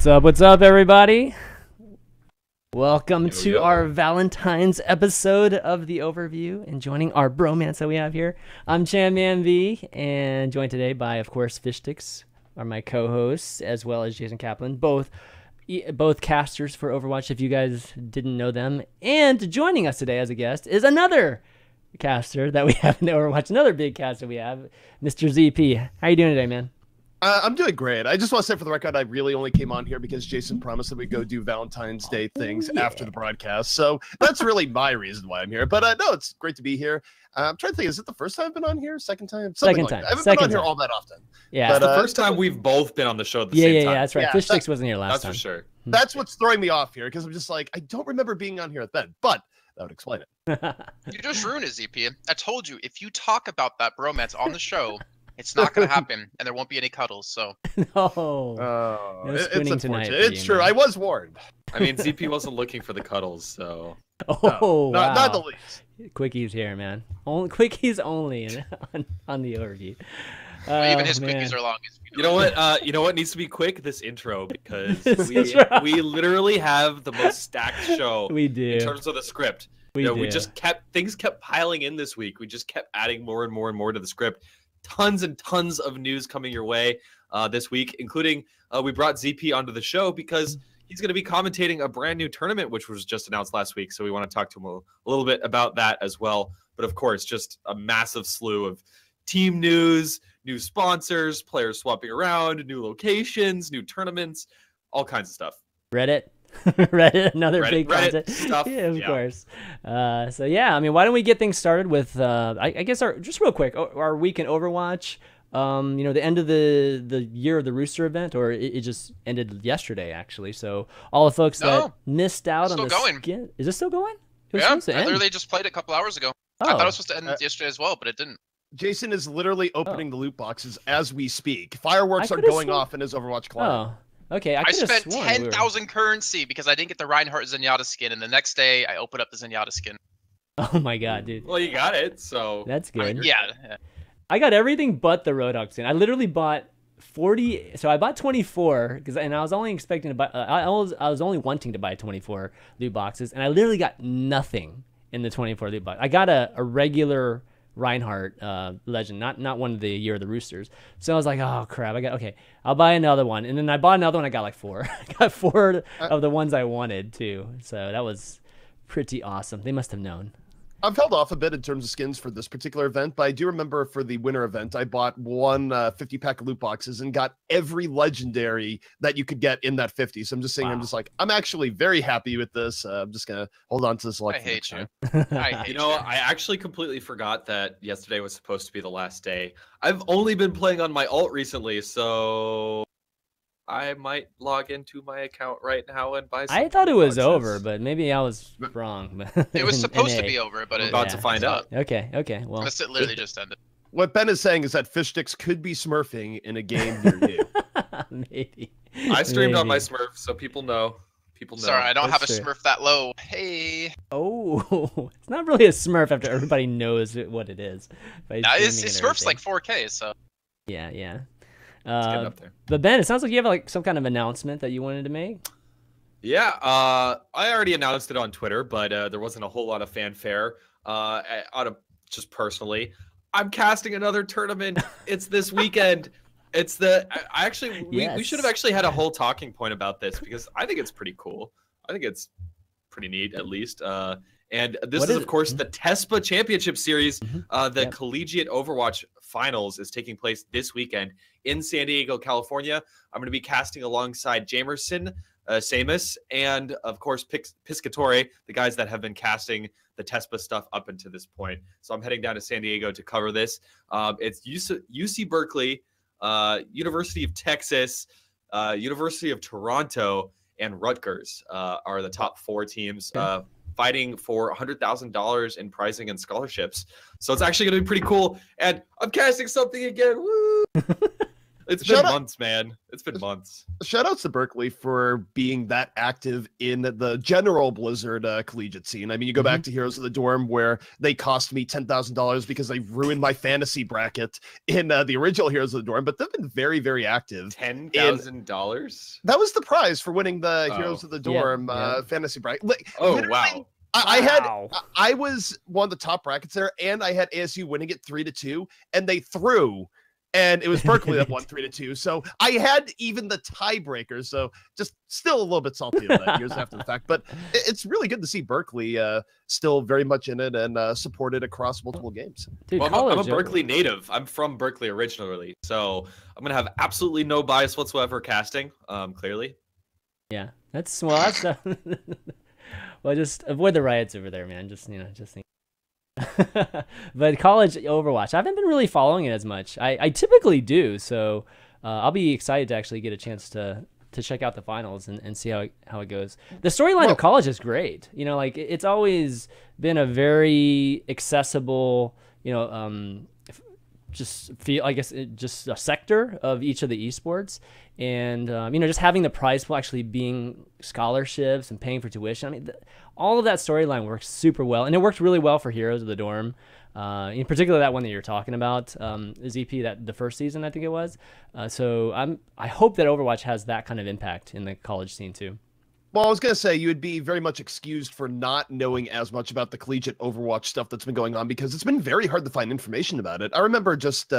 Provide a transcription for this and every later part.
What's up, everybody? Welcome to our Valentine's episode of the Overview, and joining our bromance that we have here, I'm ChanManV, and joined today by, of course, Fishstix, are my co-hosts, as well as Jason Kaplan, both casters for Overwatch, if you guys didn't know them. And joining us today as a guest is another caster that we have in Overwatch, another big caster we have, Mr. ZP. How you doing today, man? I'm doing great. I just want to say for the record, I really only came on here because Jason promised that we go do Valentine's Day things after the broadcast. So that's really my reason why I'm here. But no, it's great to be here. I'm trying to think, is it the first time I've been on here? Second time? Second time. I haven't been on here all that often. Yeah. But, it's the first time we've both been on the show at the same time. Yeah, that's right. Fishstix wasn't here last time. That's for sure. That's what's throwing me off here, because I'm just like, I don't remember being on here then, but that would explain it. You just ruined it, ZP. I told you, if you talk about that bromance on the show, it's not going to happen, and there won't be any cuddles, so. No. It's tonight unfortunate. It's true. I was warned. I mean, ZP wasn't looking for the cuddles, so. Oh, wow. Not the least. Quickies here, man. Quickies only on the Overview. Well, even his quickies are long. You know what? You know what needs to be quick? This intro, because we literally have the most stacked show. We do. In terms of the script. We just things kept piling in this week. We just kept adding more and more and more to the script. Tons and tons of news coming your way this week, including we brought ZP onto the show because he's going to be commentating a brand new tournament, which was just announced last week. So we want to talk to him a little bit about that as well. But of course, just a massive slew of team news, new sponsors, players swapping around, new locations, new tournaments, all kinds of stuff. Reddit, another big content stuff. Yeah, of course. So yeah, I mean, why don't we get things started with I guess just real quick, our week in Overwatch. You know, the end of the year of the Rooster event, or it just ended yesterday actually. So all the folks that missed out on the skin, is it still going? Yeah, I literally just played it a couple hours ago. I thought it was supposed to end yesterday as well, but it didn't. Jason is literally opening the loot boxes as we speak. Fireworks are going off in his Overwatch client. Okay, I spent 10,000 currency because I didn't get the Reinhardt Zenyatta skin, and the next day I opened up the Zenyatta skin. Oh my god, dude. Well, you got it, so that's good. I mean, yeah. I got everything but the Roadhog skin. I literally bought 40. So I bought 24 and I was only expecting to buy. I was only wanting to buy 24 loot boxes, and I literally got nothing in the 24 loot box. I got a regular Reinhardt legend, not one of the Year of the Roosters. So I was like, oh crap, I'll buy another one. And then I bought another one. I got like 4. I got 4 of the ones I wanted too. So that was pretty awesome. They must have known. I've held off a bit in terms of skins for this particular event, but I do remember for the winter event, I bought one 50-pack loot boxes and got every legendary that you could get in that 50. So I'm just saying, I'm actually very happy with this. I'm just going to hold on to this. I hate you. I actually completely forgot that yesterday was supposed to be the last day. I've only been playing on my alt recently, so I might log into my account right now and buy some. I thought it was over, but maybe I was wrong. It was supposed to be over, but we're about to find out. Okay. Well, it literally just ended. What Ben is saying is that Fishstix could be smurfing in a game near you. Maybe. I streamed on my Smurf, so people know. Sorry, I don't have a Smurf that low. Hey. Oh, it's not really a Smurf after everybody knows what it is. It's Smurf's like 4K, so. Yeah. Up there. But Ben, it sounds like you have like some kind of announcement that you wanted to make. Yeah, I already announced it on Twitter, but there wasn't a whole lot of fanfare. Just personally, I'm casting another tournament. It's this weekend. It's we should have actually had a whole talking point about this because I think it's pretty cool. I think it's pretty neat, at least. And this is, of course, the TESPA Championship Series. The Collegiate Overwatch Finals is taking place this weekend in San Diego, California. I'm going to be casting alongside Jamerson, Samus, and, of course, Piscatore, the guys that have been casting the TESPA stuff up until this point. So I'm heading down to San Diego to cover this. It's UC Berkeley, University of Texas, University of Toronto, and Rutgers are the top 4 teams. Fighting for $100,000 in prizing and scholarships. So it's actually going to be pretty cool. And I'm casting something again. Woo! It's been months, man. It's been months. Shout outs to Berkeley for being that active in the general Blizzard collegiate scene. I mean, you go back to Heroes of the Dorm where they cost me $10,000 because they ruined my fantasy bracket in the original Heroes of the Dorm, but they've been very, very active. $10,000? That was the prize for winning the Heroes of the Dorm fantasy bracket. Like, wow. I was one of the top brackets there, and I had ASU winning it 3-2, and they threw, and it was Berkeley that won 3-2. So I had even the tiebreaker. So just still a little bit salty on that years after the fact, but it's really good to see Berkeley still very much in it and supported across multiple games. Dude, well, I'm a Berkeley native. I'm from Berkeley originally, so I'm gonna have absolutely no bias whatsoever casting. Clearly. Yeah, that's well, just avoid the riots over there, man. Just think. But college Overwatch, I haven't been really following it as much. I typically do, so I'll be excited to actually get a chance to check out the finals and see how it goes. The storyline of college is great. You know, like it's always been a very accessible, just a sector of each of the esports. And, just having the prize pool actually being scholarships and paying for tuition. I mean, all of that storyline works super well. And it worked really well for Heroes of the Dorm. In particular, that one that you're talking about, ZP, that the first season, I think it was. So I hope that Overwatch has that kind of impact in the college scene too. Well, I was going to say you would be very much excused for not knowing as much about the collegiate Overwatch stuff that's been going on because it's been very hard to find information about it. I remember just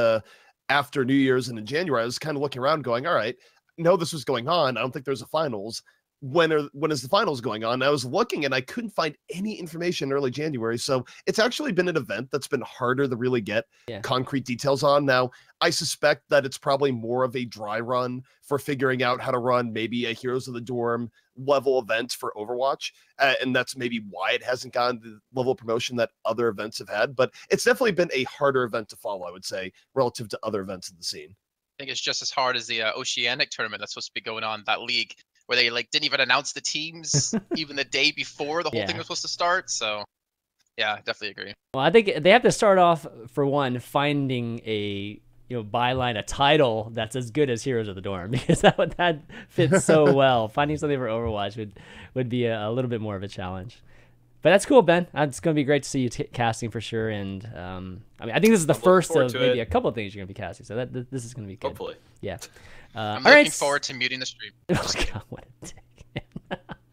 after New Year's and in January, I was kind of looking around going, all right, no, this was going on. I don't think there's a finals. When is the finals going on? I was looking and I couldn't find any information in early January. So it's actually been an event that's been harder to really get concrete details on. Now, I suspect that it's probably more of a dry run for figuring out how to run maybe a Heroes of the Dorm level event for Overwatch. And that's maybe why it hasn't gotten the level of promotion that other events have had. But it's definitely been a harder event to follow, I would say, relative to other events in the scene. I think it's just as hard as the Oceanic tournament that's supposed to be going on, that league, where they didn't even announce the teams even the day before the whole thing was supposed to start. So yeah, definitely agree. Well, I think they have to start off, for one, finding a byline, a title that's as good as Heroes of the Dorm, because that fits so well. Finding something for Overwatch would be a little bit more of a challenge. But that's cool, Ben. It's going to be great to see you casting for sure. And I think this is the first of maybe a couple of things you're going to be casting. So this is going to be good. Hopefully. Yeah. I'm looking forward to muting the stream. Oh, God, what a dick.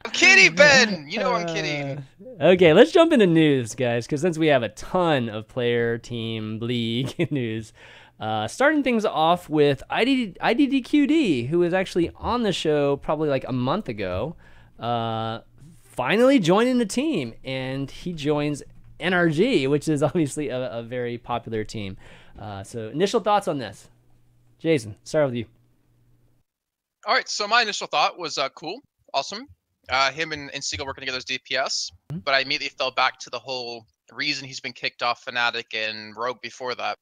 I'm kidding, Ben. You know I'm kidding. Okay, let's jump into news, guys, because since we have a ton of player, team, league news, starting things off with IDDQD, who was actually on the show probably like a month ago, finally joining the team, and he joins NRG, which is obviously a very popular team. So initial thoughts on this. Jason, start with you. All right, so my initial thought was cool, awesome. Him and Seagull working together as DPS, but I immediately fell back to the whole reason he's been kicked off Fnatic and Rogue before that.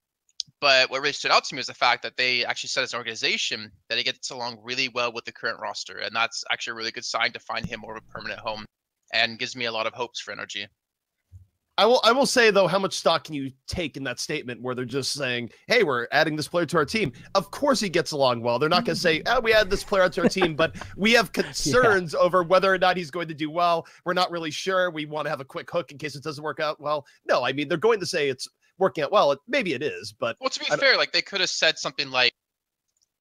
But what really stood out to me was the fact that they actually said as an organization that he gets along really well with the current roster, and that's actually a really good sign to find him more of a permanent home, and gives me a lot of hopes for NRG. I will say, though, how much stock can you take in that statement where they're just saying, hey, we're adding this player to our team? Of course he gets along well. They're not going to say, oh, we add this player to our team, but we have concerns over whether or not he's going to do well. We're not really sure. We want to have a quick hook in case it doesn't work out well. No, I mean, they're going to say it's working out well. Maybe it is, but... Well, to be fair, they could have said something like,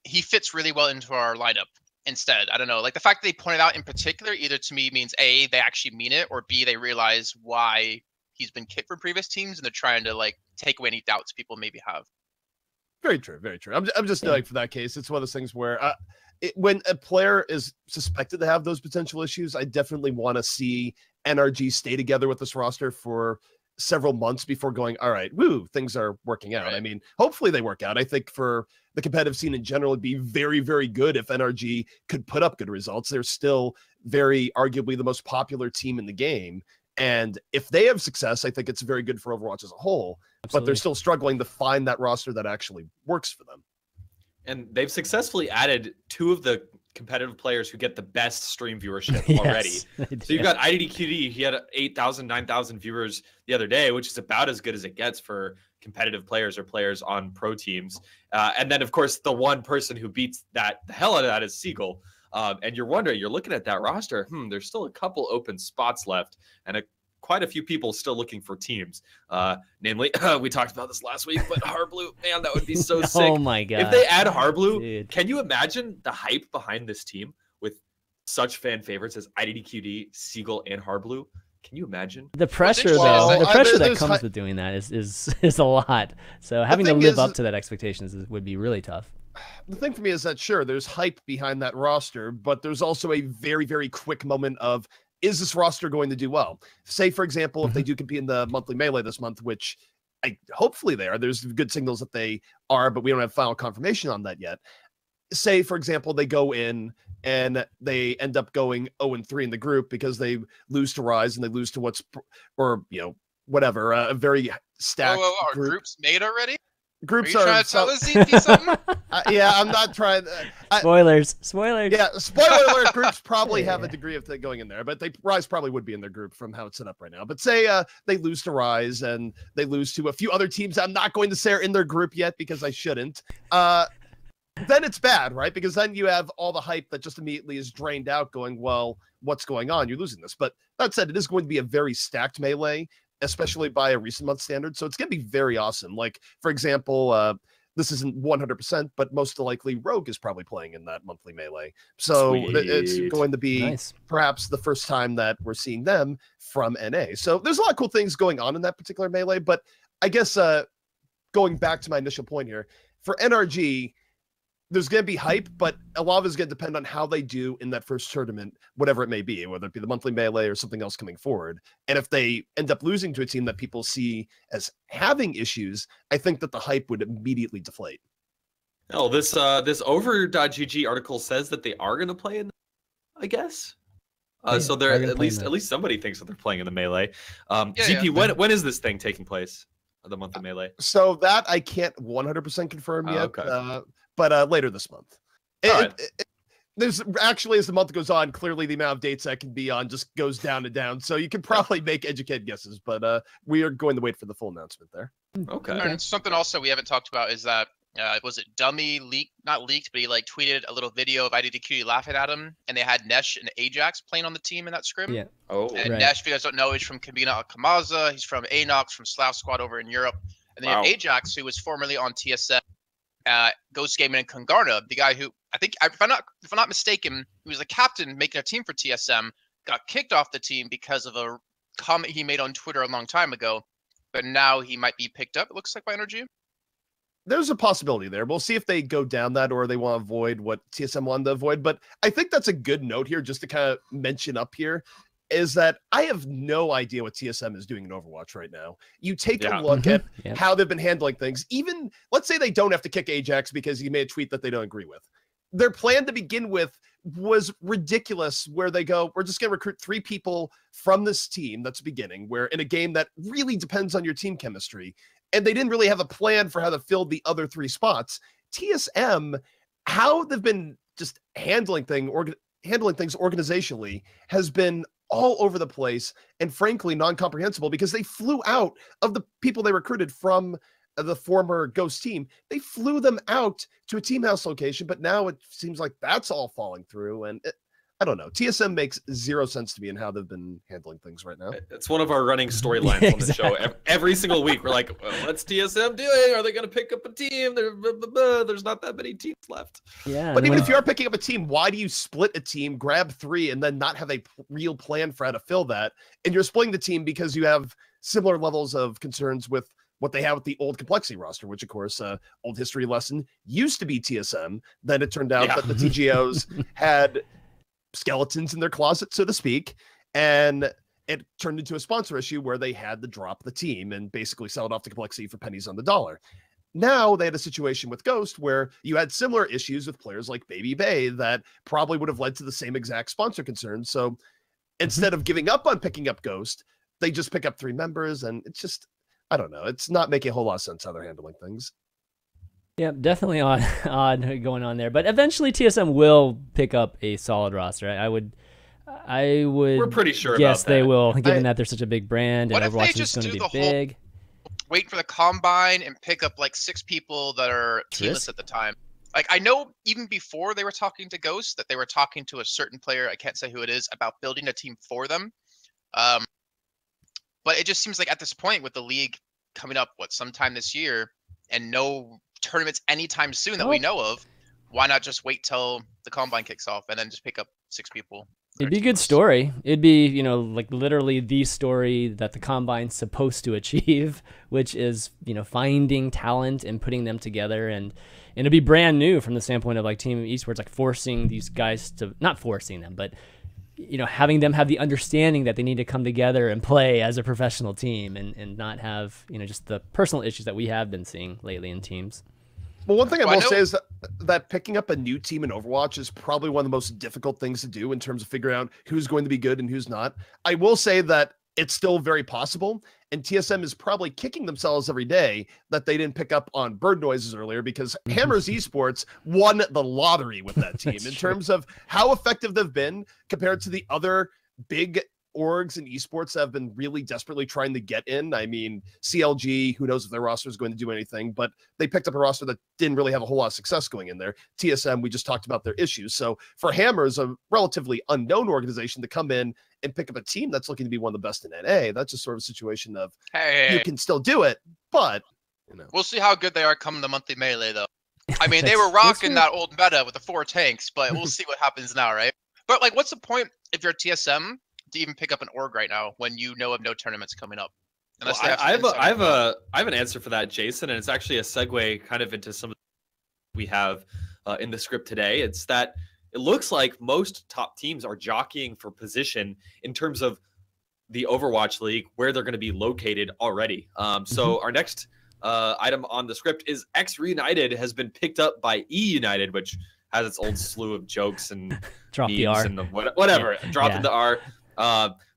he fits really well into our lineup instead. I don't know. The fact that they pointed out in particular either to me means A, they actually mean it, or B, they realize why he's been kicked from previous teams, and they're trying to take away any doubts people maybe have. Very true, very true. I'm just for that case, it's one of those things where when a player is suspected to have those potential issues, I definitely want to see NRG stay together with this roster for several months before going, all right, woo, things are working out. Right. I mean, hopefully they work out. I think for the competitive scene in general, it'd be very, very good if NRG could put up good results. They're still very arguably the most popular team in the game. And if they have success, I think it's very good for Overwatch as a whole. Absolutely. But they're still struggling to find that roster that actually works for them. And they've successfully added two of the competitive players who get the best stream viewership already. So you've got IDDQD. He had 8,000, 9,000 viewers the other day, which is about as good as it gets for competitive players or players on pro teams. And then, of course, the one person who beats the hell out of that is Seagull. And you're wondering, you're looking at that roster, there's still a couple open spots left and quite a few people still looking for teams. Namely, we talked about this last week, but Harbleu, man, that would be so sick. Oh my God. If they add Harbleu, Dude. Can you imagine the hype behind this team with such fan favorites as IDDQD, Seagull, and Harbleu? Can you imagine? The pressure, Well, though, the pressure that there's comes with doing that is a lot. So having to thing live is- up to that expectations would be really tough. The thing for me is that, sure, there's hype behind that roster, but there's also a very, very quick moment of, is this roster going to do well? Say, for example, if they do compete in the monthly melee this month, which hopefully they are, there's good signals that they are, but we don't have final confirmation on that yet. Say, for example, they go in and they end up going 0-3 in the group because they lose to Rise and they lose to whatever, a very stacked Are group. groups made already? Groups Are you trying to tell us ZP something? yeah, I'm not trying. Spoilers. Yeah, spoiler alert, groups probably have a degree of going in there, but Rise probably would be in their group from how it's set up right now. But say they lose to Rise and they lose to a few other teams I'm not going to say are in their group yet because I shouldn't. Then it's bad, right? Because then you have all the hype that just immediately is drained out going, well, what's going on? You're losing this. But that said, it is going to be a very stacked melee, especially by a recent month standard. So it's going to be very awesome. Like, for example, this isn't 100%, but most likely Rogue is probably playing in that monthly melee. So it's going to be perhaps the first time that we're seeing them from NA. So there's a lot of cool things going on in that particular melee. But I guess going back to my initial point here, for NRG, there's going to be hype, but a lot of it is going to depend on how they do in that first tournament, whatever it may be, whether it be the monthly melee or something else coming forward. And if they end up losing to a team that people see as having issues, I think that the hype would immediately deflate. Oh, this Over.gg article says that they are going to play in, I guess. So they're at least somebody thinks that they're playing in the melee. ZP, when is this thing taking place? The monthly melee. So that I can't 100% confirm yet. Okay. But later this month. There's actually, as the month goes on, clearly the amount of dates that can be on just goes down and down. So you can probably make educated guesses, but we are going to wait for the full announcement there. Okay. And something also we haven't talked about is that was it Dummy not leaked, but he like tweeted a little video of IDDQD laughing at him, and they had Nesh and Ajax playing on the team in that scrim. Yeah. Oh. And Nesh, if you guys don't know, he's from Kabina Kamaza. He's from Anox, from Slav Squad over in Europe. And then you have Ajax, who was formerly on TSM. Ghost Gaming and Kungarna, the guy who I think, if I'm not mistaken, he was the captain making a team for TSM, got kicked off the team because of a comment he made on Twitter a long time ago, but now he might be picked up, it looks like, by NRG. There's a possibility there. We'll see if they go down that or they want to avoid what TSM wanted to avoid. But I think that's a good note here just to kind of mention up here, is that I have no idea what TSM is doing in Overwatch right now. You take a look at how they've been handling things. Even, let's say they don't have to kick Ajax because he made a tweet that they don't agree with. Their plan to begin with was ridiculous, where they go, we're just going to recruit 3 people from this team that's beginning, where in a game that really depends on your team chemistry. And they didn't really have a plan for how to fill the other 3 spots. TSM, how they've been just handling things organizationally has been all over the place and frankly non-comprehensible, because they flew out of the people they recruited from the former Ghost team. They flew them out to a team house location, but now it seems like that's all falling through. And I don't know. TSM makes 0 sense to me in how they've been handling things right now. It's one of our running storylines on the show. Every single week, we're like, what's TSM doing? Are they going to pick up a team? There's not that many teams left. Yeah. But even if you are picking up a team, why do you split a team, grab 3, and then not have a real plan for how to fill that? And you're splitting the team because you have similar levels of concerns with what they have with the old complexity roster, which, of course, old history lesson, used to be TSM. Then it turned out that the TGOs had skeletons in their closet, so to speak, and it turned into a sponsor issue where they had to drop the team and basically sell it off to complexity for pennies on the dollar. Now they had a situation with Ghost where you had similar issues with players like Baby Bay that probably would have led to the same exact sponsor concerns. So instead of giving up on picking up Ghost, they just pick up 3 members, and it's just, I don't know, it's not making a whole lot of sense how they're handling things. Yeah, definitely odd going on there. But eventually TSM will pick up a solid roster. I would We're pretty sure guess about that. they will, given that they're such a big brand and What if they Overwatch is just going to do be the big. wait for the combine and pick up like 6 people that are teamless at the time. Like, I know even before they were talking to Ghost that they were talking to a certain player, I can't say who it is, about building a team for them. But it just seems like at this point with the league coming up, sometime this year, and no tournaments anytime soon that we know of, why not just wait till the combine kicks off and then just pick up 6 people? It'd be a good story. It'd be, you know, like literally the story that the combine's supposed to achieve, which is, you know, finding talent and putting them together. And it'd be brand new from the standpoint of like Team Esports, like forcing these guys to, not forcing them, but, you know, having them have the understanding that they need to come together and play as a professional team and not have, you know, just the personal issues that we have been seeing lately in teams. Well, one thing I will say is that picking up a new team in Overwatch is probably one of the most difficult things to do in terms of figuring out who's going to be good and who's not. I will say that it's still very possible, and TSM is probably kicking themselves every day that they didn't pick up on bird noises earlier, because Hammers Esports won the lottery with that team in terms of how effective they've been compared to the other big orgs in esports that have been really desperately trying to get in. I mean, CLG, who knows if their roster is going to do anything, but they picked up a roster that didn't really have a whole lot of success going in there. TSM, we just talked about their issues. So for Hammers, a relatively unknown organization, to come in and pick up a team that's looking to be one of the best in NA, that's just sort of a situation of, you can still do it, but, you know. We'll see how good they are come the monthly melee, though. I mean, they were rocking that old meta with the 4 tanks, but we'll see what happens now, right? But, like, what's the point if you're TSM to even pick up an org right now when you know of no tournaments coming up? Well, I have an answer for that, Jason, and it's actually a segue kind of into some of we have in the script today. It's that it looks like most top teams are jockeying for position in terms of the Overwatch League, where they're going to be located already. So our next item on the script is Reunited has been picked up by eUnited, which has its old slew of jokes and drop the R and whatever. Yeah. Dropping the R.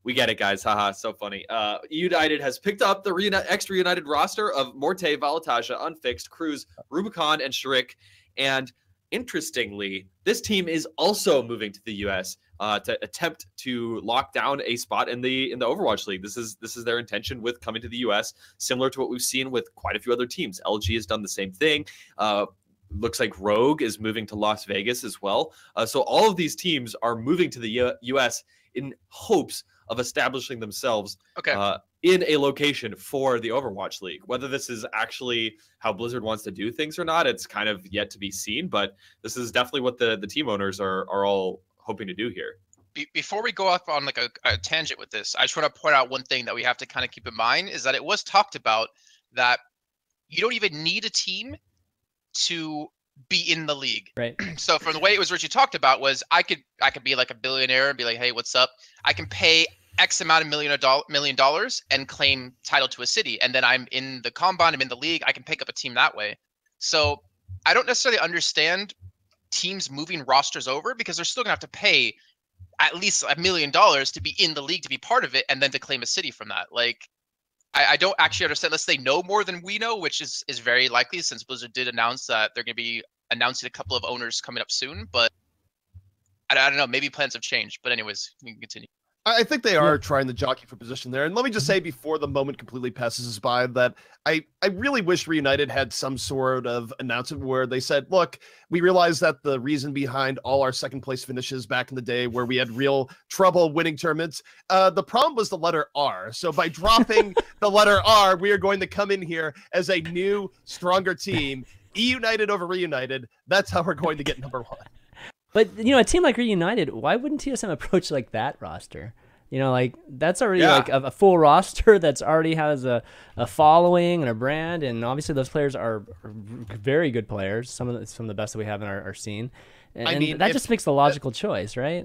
We get it, guys. Haha, so funny. United has picked up the Reunited roster of Morte, Valataja, Unfixed, Cruz, Rubicon, and Shrik. And interestingly, this team is also moving to the US to attempt to lock down a spot in the Overwatch League. This is their intention with coming to the US, similar to what we've seen with quite a few other teams. LG has done the same thing. Looks like Rogue is moving to Las Vegas as well. So all of these teams are moving to the US in hopes of establishing themselves in a location for the Overwatch League. Whether this is actually how Blizzard wants to do things or not, it's kind of yet to be seen, but this is definitely what the team owners are all hoping to do here. Before we go off on like a tangent with this, I just want to point out one thing that we have to kind of keep in mind is that it was talked about that you don't even need a team to be in the league. Right. So from the way it was originally talked about was I could be like a billionaire and be like, hey, what's up? I can pay X amount of $1 million and claim title to a city. And then I'm in the combine, I'm in the league, I can pick up a team that way. So I don't necessarily understand teams moving rosters over, because they're still gonna have to pay at least $1 million to be in the league, to be part of it, and then to claim a city from that. Like, I don't actually understand, unless they know more than we know, which is very likely, since Blizzard did announce that they're going to be announcing a couple of owners coming up soon. But I don't know, maybe plans have changed. But anyways, we can continue. I think they are trying to jockey for position there. And let me just say before the moment completely passes us by that I really wish Reunited had some sort of announcement where they said, look, we realize that the reason behind all our second place finishes back in the day where we had real trouble winning tournaments, the problem was the letter R. So by dropping the letter R, we are going to come in here as a new, stronger team, eUnited over Reunited. That's how we're going to get number 1. But, you know, a team like Reunited, why wouldn't TSM approach like that roster? You know, like, that's already like a full roster that's already has a following and a brand, and obviously those players are very good players, some of the best that we have in our scene. And I mean, that just makes the logical choice, right?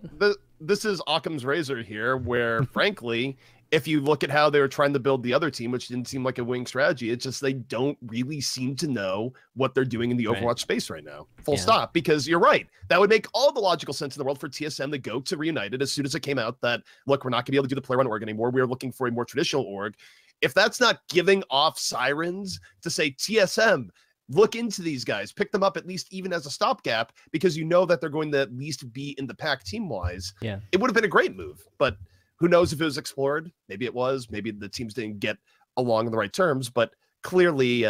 This is Occam's razor here, where, frankly, if you look at how they were trying to build the other team, which didn't seem like a winning strategy, it's just they don't really seem to know what they're doing in the Overwatch space right now. Full stop. Because you're right. That would make all the logical sense in the world for TSM to go to Reunited as soon as it came out that, look, we're not going to be able to do the player run org anymore. We're looking for a more traditional org. If that's not giving off sirens to say, TSM, look into these guys, pick them up at least even as a stopgap, because you know that they're going to at least be in the pack team-wise, it would have been a great move. But who knows if it was explored? Maybe it was. Maybe the teams didn't get along on the right terms. But clearly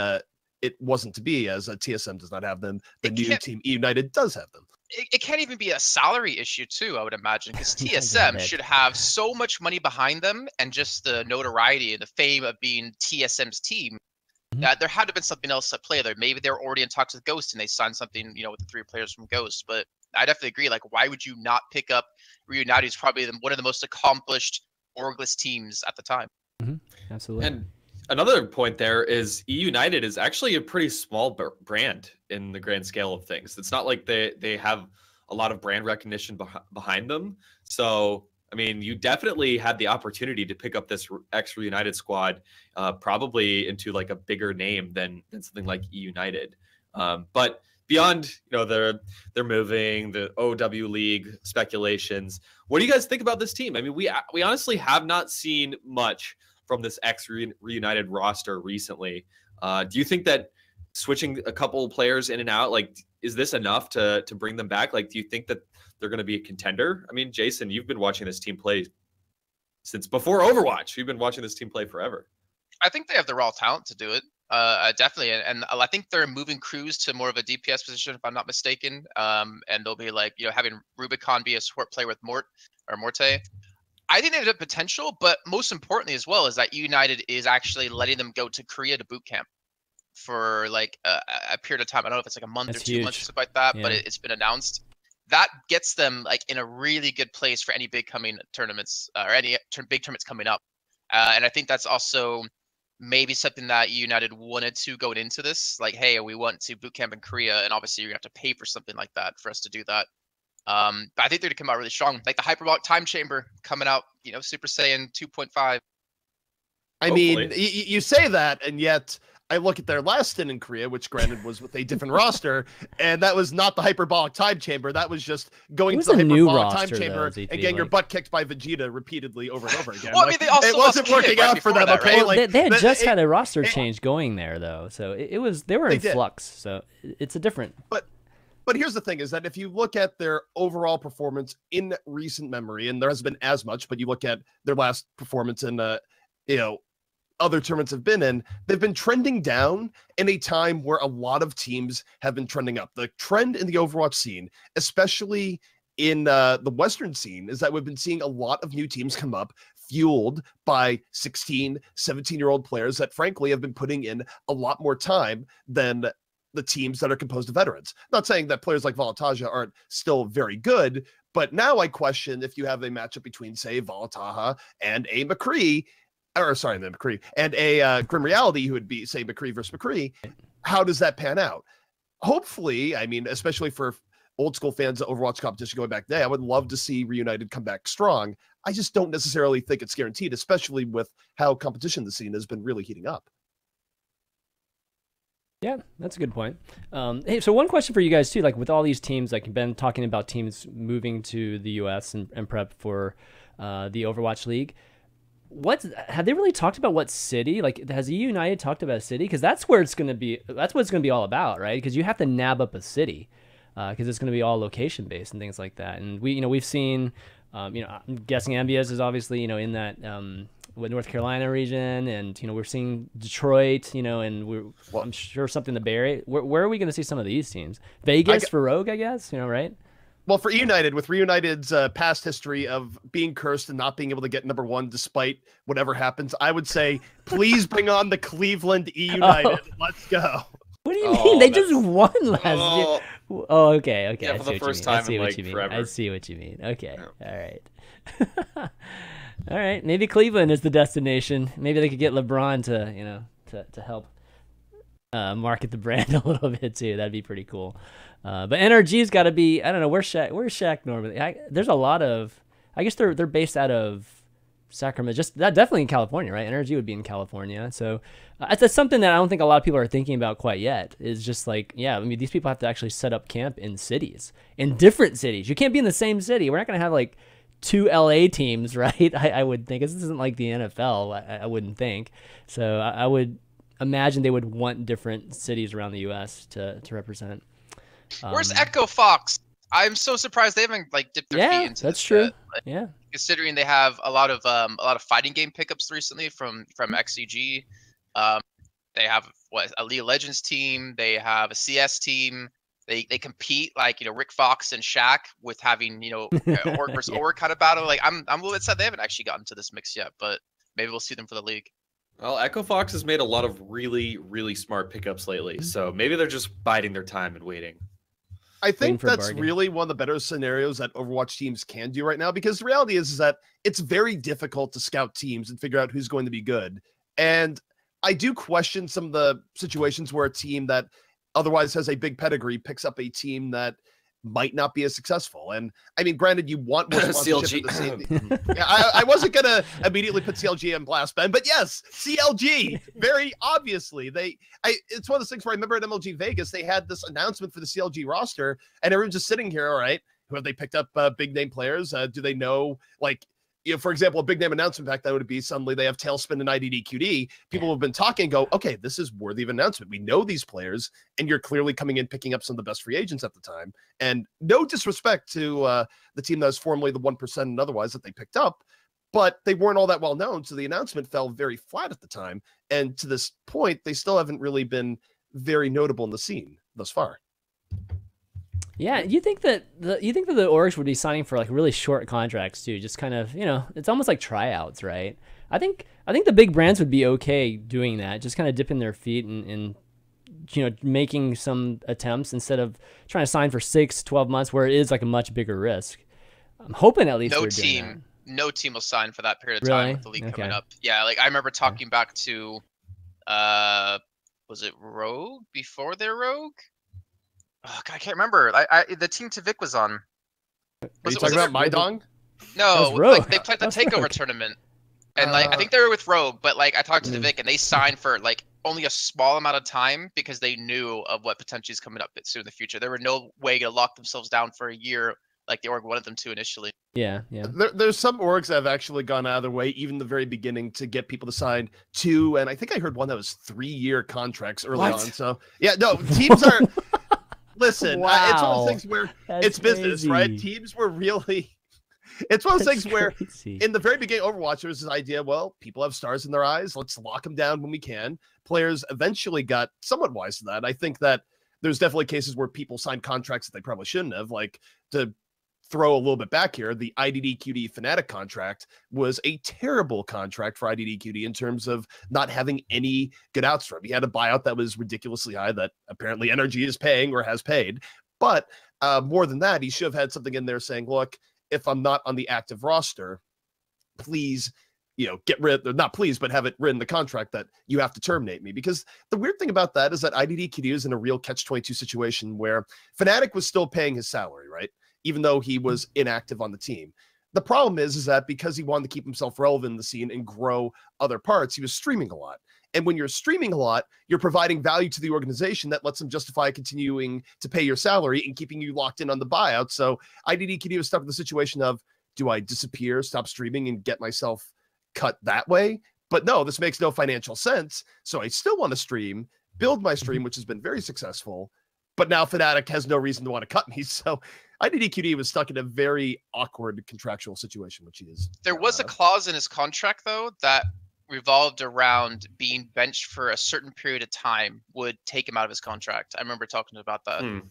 it wasn't to be, as TSM does not have them. The new team eUnited does have them. It can't even be a salary issue too, I would imagine, because TSM should have so much money behind them and just the notoriety and the fame of being TSM's team that there had to have been something else at play there. Maybe they were already in talks with Ghost and they signed something, you know, with the 3 players from Ghost. But I definitely agree. Like, why would you not pick up Reunited? Who's probably one of the most accomplished orgless teams at the time. Absolutely. And another point there is eUnited is actually a pretty small brand in the grand scale of things. It's not like they have a lot of brand recognition behind them. So, I mean, you definitely had the opportunity to pick up this Reunited squad, probably into like a bigger name than something like eUnited. But beyond, you know, they're moving, the OW League speculations, what do you guys think about this team? I mean, we honestly have not seen much from this Reunited roster recently. Do you think that switching a couple players in and out, like, is this enough to bring them back? Like, do you think that they're going to be a contender? I mean, Jason, you've been watching this team play since before Overwatch. You've been watching this team play forever. I think they have the raw talent to do it. Definitely. And I think they're moving Cruz to more of a DPS position, if I'm not mistaken. And they'll be like, you know, having Rubicon be a support player with Morte. I think they have potential, but most importantly as well is that United is actually letting them go to Korea to boot camp for like a period of time. I don't know if it's like a month or 2 months or something like that, but it's been announced. That gets them like in a really good place for any big coming tournaments or any big tournaments coming up. And I think that's also maybe something that United wanted to go into this. Like, hey, we want to boot camp in Korea, and obviously you're gonna have to pay for something like that for us to do that. But I think they're gonna come out really strong. Like the hyperbolic time chamber coming out, you know, Super Saiyan 2.5. I mean, you say that, and yet I look at their last stint in Korea, which granted was with a different roster, and that was not the hyperbolic time chamber. That was just going to the hyperbolic time chamber and getting your butt kicked by Vegeta repeatedly over and over again. Well, I mean, they also it wasn't working out for them. That, okay, right? Like, they had just had a roster change going there, though, so they were in flux. So it's a different. But here's the thing: is that if you look at their overall performance in recent memory, and there hasn't been as much, but you look at their last performance in, you know, other tournaments have been in, they've been trending down in a time where a lot of teams have been trending up. The trend in the Overwatch scene, especially in the Western scene, is that we've been seeing a lot of new teams come up, fueled by 16, 17-year-old players that frankly have been putting in a lot more time than the teams that are composed of veterans. Not saying that players like Volataja aren't still very good, but now I question if you have a matchup between, say, Volataja and a McCree, or sorry, the McCree, and a Grim Reality, who would be, say, McCree versus McCree, how does that pan out? Hopefully, I mean, especially for old school fans of Overwatch competition going back there, I would love to see Reunited come back strong. I just don't necessarily think it's guaranteed, especially with how competition the scene has been really heating up. Yeah, that's a good point. Hey, so one question for you guys too, like with all these teams, like you've been talking about teams moving to the US and prep for the Overwatch League. Have they really talked about what city? Like, has eUnited talked about a city? Because that's where it's going to be. That's what it's going to be all about, right? Because you have to nab up a city, because it's going to be all location based and things like that. And we've seen, I'm guessing MBS is obviously, in that North Carolina region, and we're seeing Detroit, and I'm sure something in the Bay Area. Where are we going to see some of these teams? Vegas for Rogue, I guess. Right? Well, for eUnited, with Reunited's past history of being cursed and not being able to get #1 despite whatever happens, I would say, please bring on the Cleveland eUnited. Let's go. What do you mean? They just won last year. Oh, okay. Yeah, for the first time in like forever. I see what you mean. Okay, all right. All right, maybe Cleveland is the destination. Maybe they could get LeBron to help market the brand a little bit too. That'd be pretty cool. But NRG's got to be, I don't know, where's Shaq normally? There's a lot of, I guess they're based out of Sacramento, just that definitely in California, right? NRG would be in California. So that's something that I don't think a lot of people are thinking about quite yet, is just like, yeah, I mean, these people have to actually set up camp in cities, in different cities. You can't be in the same city. We're not going to have like 2 LA teams, right? I would think this isn't like the NFL. I wouldn't think. So I would imagine they would want different cities around the U.S. to represent. Where's Echo Fox? I'm so surprised they haven't like dipped their feet into that's this true. yet. Yeah, considering they have a lot of fighting game pickups recently from XCG. They have a League of Legends team. They have a CS team. They compete like, Rick Fox and Shaq with having, org versus org kind of battle. Like I'm a little bit sad they haven't actually gotten to this mix yet, but maybe we'll see them for the league. Well, Echo Fox has made a lot of really, really smart pickups lately, so maybe they're just biding their time and waiting. I think that's really one of the better scenarios that Overwatch teams can do right now, because the reality is that it's very difficult to scout teams and figure out who's going to be good. And I do question some of the situations where a team that otherwise has a big pedigree picks up a team that might not be as successful. And I mean, granted, you want more sponsorship at the same. Yeah, I wasn't gonna immediately put CLG in blast, Ben, but yes, CLG, very obviously. It's one of those things where I remember at MLG Vegas, they had this announcement for the CLG roster, and everyone's just sitting here, all right, who have they picked up big name players? Do they know, like, for example, a big name announcement fact that would be suddenly they have Tailspin and IDDQD. People have been talking and go, okay, this is worthy of announcement. We know these players, and you're clearly coming in picking up some of the best free agents at the time. And no disrespect to the team that was formerly the 1% and otherwise that they picked up, but they weren't all that well known. So the announcement fell very flat at the time. And to this point, they still haven't really been very notable in the scene thus far. Yeah, you think that the orgs would be signing for like really short contracts too, just kind of, it's almost like tryouts, right? I think the big brands would be okay doing that, just kind of dipping their feet and making some attempts instead of trying to sign for 6-12 months where it is like a much bigger risk. I'm hoping at least no team will sign for that period of time with the league coming up. Yeah, like I remember talking back to was it Rogue before their Rogue? Oh, God, I can't remember. The team Tavik was on. Are you talking about Maidong? No, like they played the Takeover tournament, and I think they were with Rogue. But like I talked to Tavik, and they signed for like only a small amount of time because they knew of what potentially is coming up soon in the future. There were no way to lock themselves down for a year like the org wanted them to initially. Yeah. There's some orgs that have actually gone out of their way, even the very beginning, to get people to sign 2, and I think I heard one that was 3-year contracts early on. So yeah, no, teams are. Listen, wow. It's one of those things where it's business, right? Teams were really... It's one of those things where in the very beginning Overwatch, there was this idea, well, people have stars in their eyes. Let's lock them down when we can. Players eventually got somewhat wise to that. I think that there's definitely cases where people signed contracts that they probably shouldn't have. Like, to throw a little bit back here, the IDDQD Fnatic contract was a terrible contract for IDDQD in terms of not having any good outs for him. He had a buyout that was ridiculously high that apparently NRG is paying or has paid. But more than that, he should have had something in there saying, look, if I'm not on the active roster, please, get rid of, not please, but have it written in the contract that you have to terminate me. Because the weird thing about that is that IDDQD is in a real catch-22 situation where Fnatic was still paying his salary, right? Even though he was inactive on the team. The problem is that because he wanted to keep himself relevant in the scene and grow other parts, he was streaming a lot. And when you're streaming a lot, you're providing value to the organization that lets them justify continuing to pay your salary and keeping you locked in on the buyout. So IDDQD was stuck in the situation of, do I disappear, stop streaming, and get myself cut that way? But no, this makes no financial sense. So I still want to stream, build my stream, which has been very successful. But now Fnatic has no reason to want to cut me. So IDDQD was stuck in a very awkward contractual situation, which he is. There was a clause in his contract, though, that revolved around being benched for a certain period of time would take him out of his contract. I remember talking about that.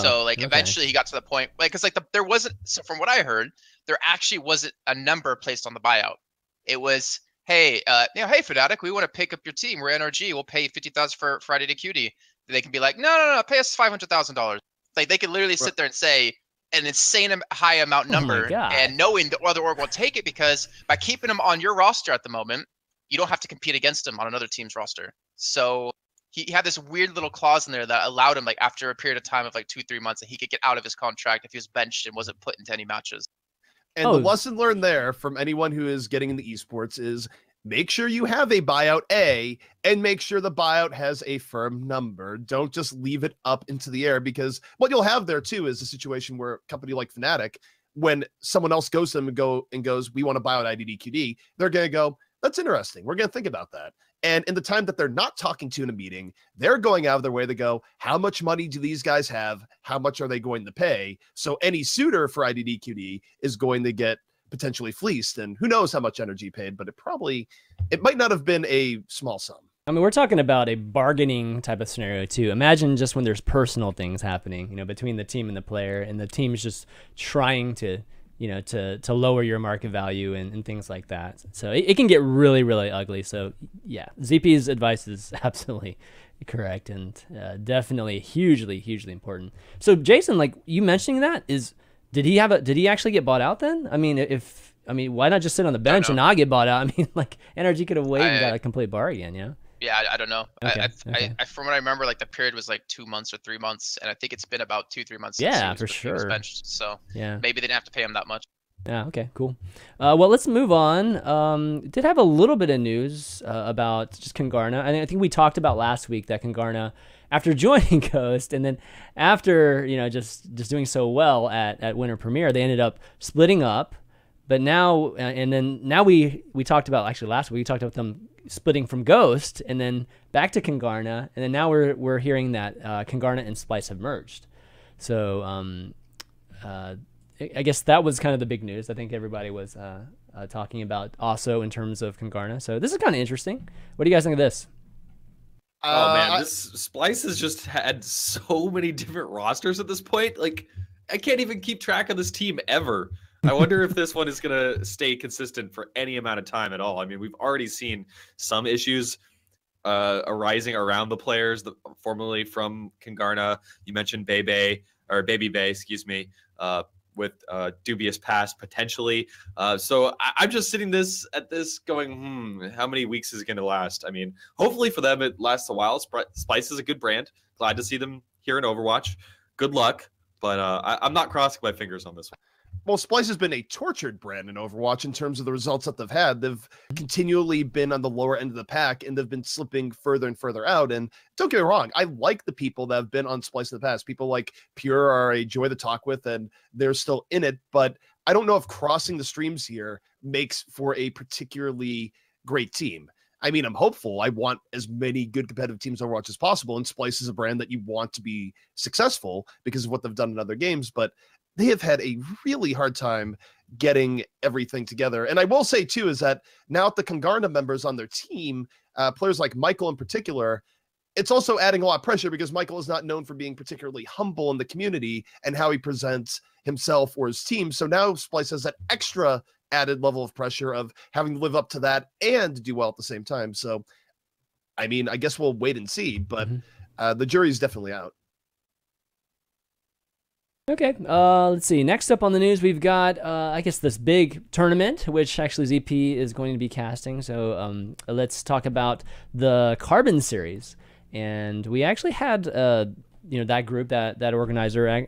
So, like, eventually he got to the point, like, because, like, there wasn't, so from what I heard, there actually wasn't a number placed on the buyout. It was, hey, hey, Fnatic, we want to pick up your team. We're NRG. We'll pay you $50,000 for IDDQD. They can be like, no, pay us $500,000. Like, they could literally sit there and say an insane high amount number, and knowing the other org will take it, because by keeping them on your roster at the moment, you don't have to compete against them on another team's roster. So he had this weird little clause in there that allowed him, like, after a period of time of like 2-3 months, that he could get out of his contract if he was benched and wasn't put into any matches. And the lesson learned there from anyone who is getting into esports is make sure you have a buyout A, and make sure the buyout has a firm number. Don't just leave it up into the air, because what you'll have there too is a situation where a company like Fnatic, when someone else goes to them and goes, we want to buy out IDDQD, they're going to go, that's interesting. We're going to think about that. And in the time that they're not talking to in a meeting, they're going out of their way to go, how much money do these guys have? How much are they going to pay? So any suitor for IDDQD is going to get potentially fleeced, and who knows how much energy paid, but it might not have been a small sum. I mean, we're talking about a bargaining type of scenario too. Imagine just when there's personal things happening, between the team and the player, and the team's just trying to, to lower your market value and things like that. So it can get really, really ugly. So yeah, ZP's advice is absolutely correct and definitely hugely, hugely important. So Jason, like you mentioning that did he actually get bought out then? I mean, why not just sit on the bench and not get bought out? I mean, like NRG could have waited and got a complete bargain, Yeah, I don't know. Okay, I from what I remember, like the period was like 2 months or 3 months, and I think it's been about 2-3 months. Yeah, since for he was sure. benched, so yeah, maybe they didn't have to pay him that much. Yeah. Okay. Cool. Well, let's move on. Did have a little bit of news about just Kungarna. I think we talked about last week that Kungarna, after joining Ghost and then after just doing so well at Winter Premiere, they ended up splitting up. But now, now we talked about, actually last week we talked about them splitting from Ghost and then back to Kungarna, and then now we're hearing that Kungarna and Splyce have merged. So I guess that was kind of the big news. I think everybody was talking about also in terms of Kungarna. So this is kind of interesting. What do you guys think of this? Oh man, this Splyce has just had so many different rosters at this point. Like, I can't even keep track of this team ever. I wonder if this one is going to stay consistent for any amount of time at all. I mean, we've already seen some issues arising around the players, formerly from Kungarna. You mentioned Baby Bay, excuse me, with dubious past potentially. So I'm just sitting at this going, how many weeks is it going to last? I mean, hopefully for them it lasts a while. Splyce is a good brand. Glad to see them here in Overwatch. Good luck, but I'm not crossing my fingers on this one. Well, Splyce has been a tortured brand in Overwatch in terms of the results that they've had. They've continually been on the lower end of the pack, and they've been slipping further and further out. And don't get me wrong, I like the people that have been on Splyce in the past. People like Pure are a joy to talk with, and they're still in it. But I don't know if crossing the streams here makes for a particularly great team. I mean, I'm hopeful. I want as many good competitive teams in Overwatch as possible, and Splyce is a brand that you want to be successful because of what they've done in other games. But they have had a really hard time getting everything together. And I will say, too, is that now with the Kungarna members on their team, players like Michael in particular, it's also adding a lot of pressure because Michael is not known for being particularly humble in the community and how he presents himself or his team. So now Splyce has that extra added level of pressure of having to live up to that and do well at the same time. So, I mean, I guess we'll wait and see, but the jury's definitely out. Okay, let's see. Next up on the news, we've got, I guess, this big tournament, which actually ZP is going to be casting. So let's talk about the Carbon series. And we actually had, that group, that organizer,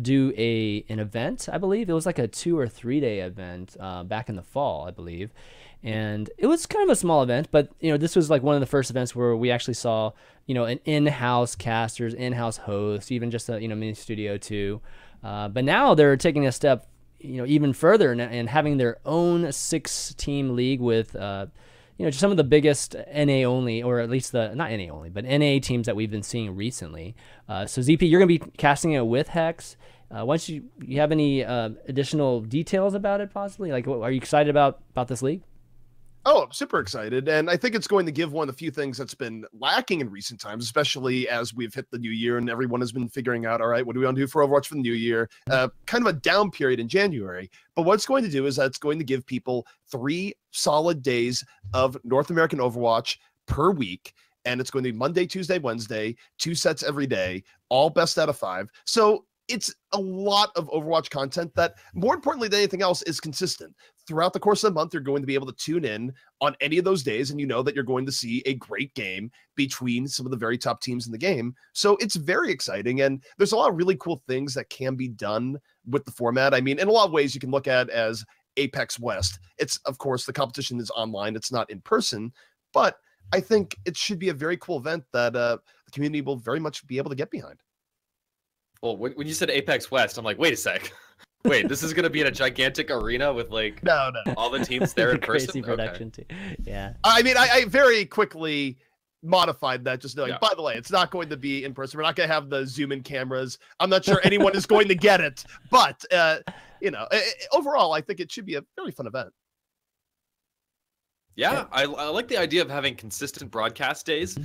do an event, I believe. It was like a 2 or 3 day event back in the fall, I believe. And it was kind of a small event, but this was like one of the first events where we actually saw an in-house casters, in-house host, even just a mini studio too. But now they're taking a step even further and having their own 6-team league with just some of the biggest NA only, or at least not NA only, but NA teams that we've been seeing recently. So ZP, you're gonna be casting it with Hex. Once you have any additional details about it, possibly, like, are you excited about this league? Oh, I'm super excited. And I think it's going to give one of the few things that's been lacking in recent times, especially as we've hit the new year and everyone has been figuring out, all right, what do we want to do for Overwatch for the new year? Kind of a down period in January. But what it's going to do is that it's going to give people 3 solid days of North American Overwatch per week. And it's going to be Monday, Tuesday, Wednesday, 2 sets every day, all best out of 5. So it's a lot of Overwatch content that, more importantly than anything else, is consistent. Throughout the course of the month, you're going to be able to tune in on any of those days, and you know that you're going to see a great game between some of the very top teams in the game. So it's very exciting, and there's a lot of really cool things that can be done with the format. I mean, in a lot of ways, you can look at it as Apex West. It's, of course, the competition is online. It's not in person, but I think it should be a very cool event that the community will very much be able to get behind. Well, when you said Apex West, I'm like, wait a sec. Wait, this is going to be in a gigantic arena with like no. all the teams there in person? Crazy production too. Yeah. I mean, I very quickly modified that, just knowing, by the way, it's not going to be in person. We're not going to have the zoom in cameras. I'm not sure anyone is going to get it, but overall, I think it should be a very fun event. Yeah, I like the idea of having consistent broadcast days.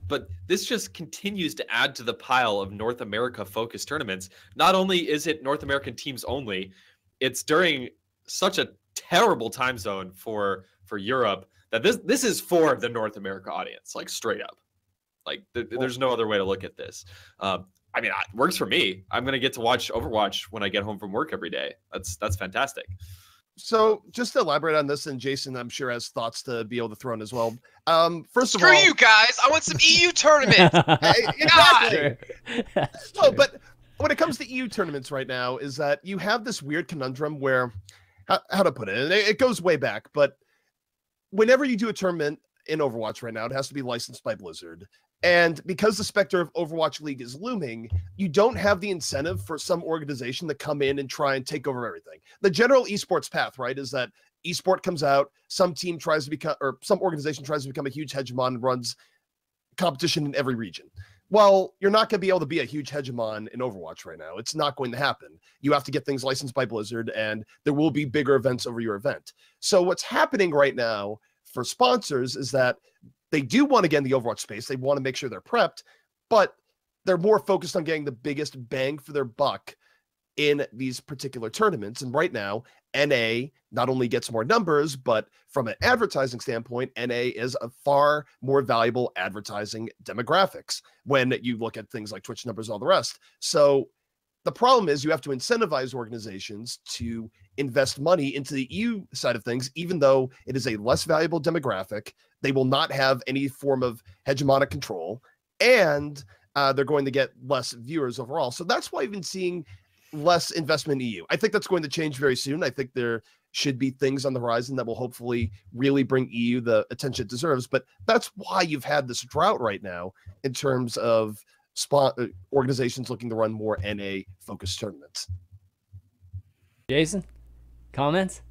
But this just continues to add to the pile of North America focused tournaments. Not only is it North American teams only, it's during such a terrible time zone for Europe that this is for the North America audience, like straight up. Like there's no other way to look at this. I mean, it works for me. I'm gonna get to watch Overwatch when I get home from work every day. That's fantastic. So just to elaborate on this, and Jason, I'm sure has thoughts to be able to throw in as well. First of all, Screw you guys! I want some EU tournaments. Exactly. No, but when it comes to EU tournaments right now, is that you have this weird conundrum where, how to put it, and it goes way back, but whenever you do a tournament in Overwatch right now, it has to be licensed by Blizzard. And because the specter of Overwatch League is looming, you don't have the incentive for some organization to come in and try and take over everything. The general esports path, right, is that esport comes out, some team tries to become, or some organization tries to become a huge hegemon and runs competition in every region. Well, you're not going to be able to be a huge hegemon in Overwatch right now. It's not going to happen. You have to get things licensed by Blizzard, and there will be bigger events over your event. So what's happening right now for sponsors is that they do want to get in the Overwatch space. They want to make sure they're prepped, but they're more focused on getting the biggest bang for their buck in these particular tournaments. And right now, NA not only gets more numbers, but from an advertising standpoint, NA is a far more valuable advertising demographics when you look at things like Twitch numbers and all the rest. So the problem is you have to incentivize organizations to invest money into the EU side of things, even though it is a less valuable demographic. They will not have any form of hegemonic control, and they're going to get less viewers overall. So that's why I've been seeing less investment in EU. I think that's going to change very soon. I think there should be things on the horizon that will hopefully really bring EU the attention it deserves. But that's why you've had this drought right now in terms of organizations looking to run more NA-focused tournaments. Jason, comments?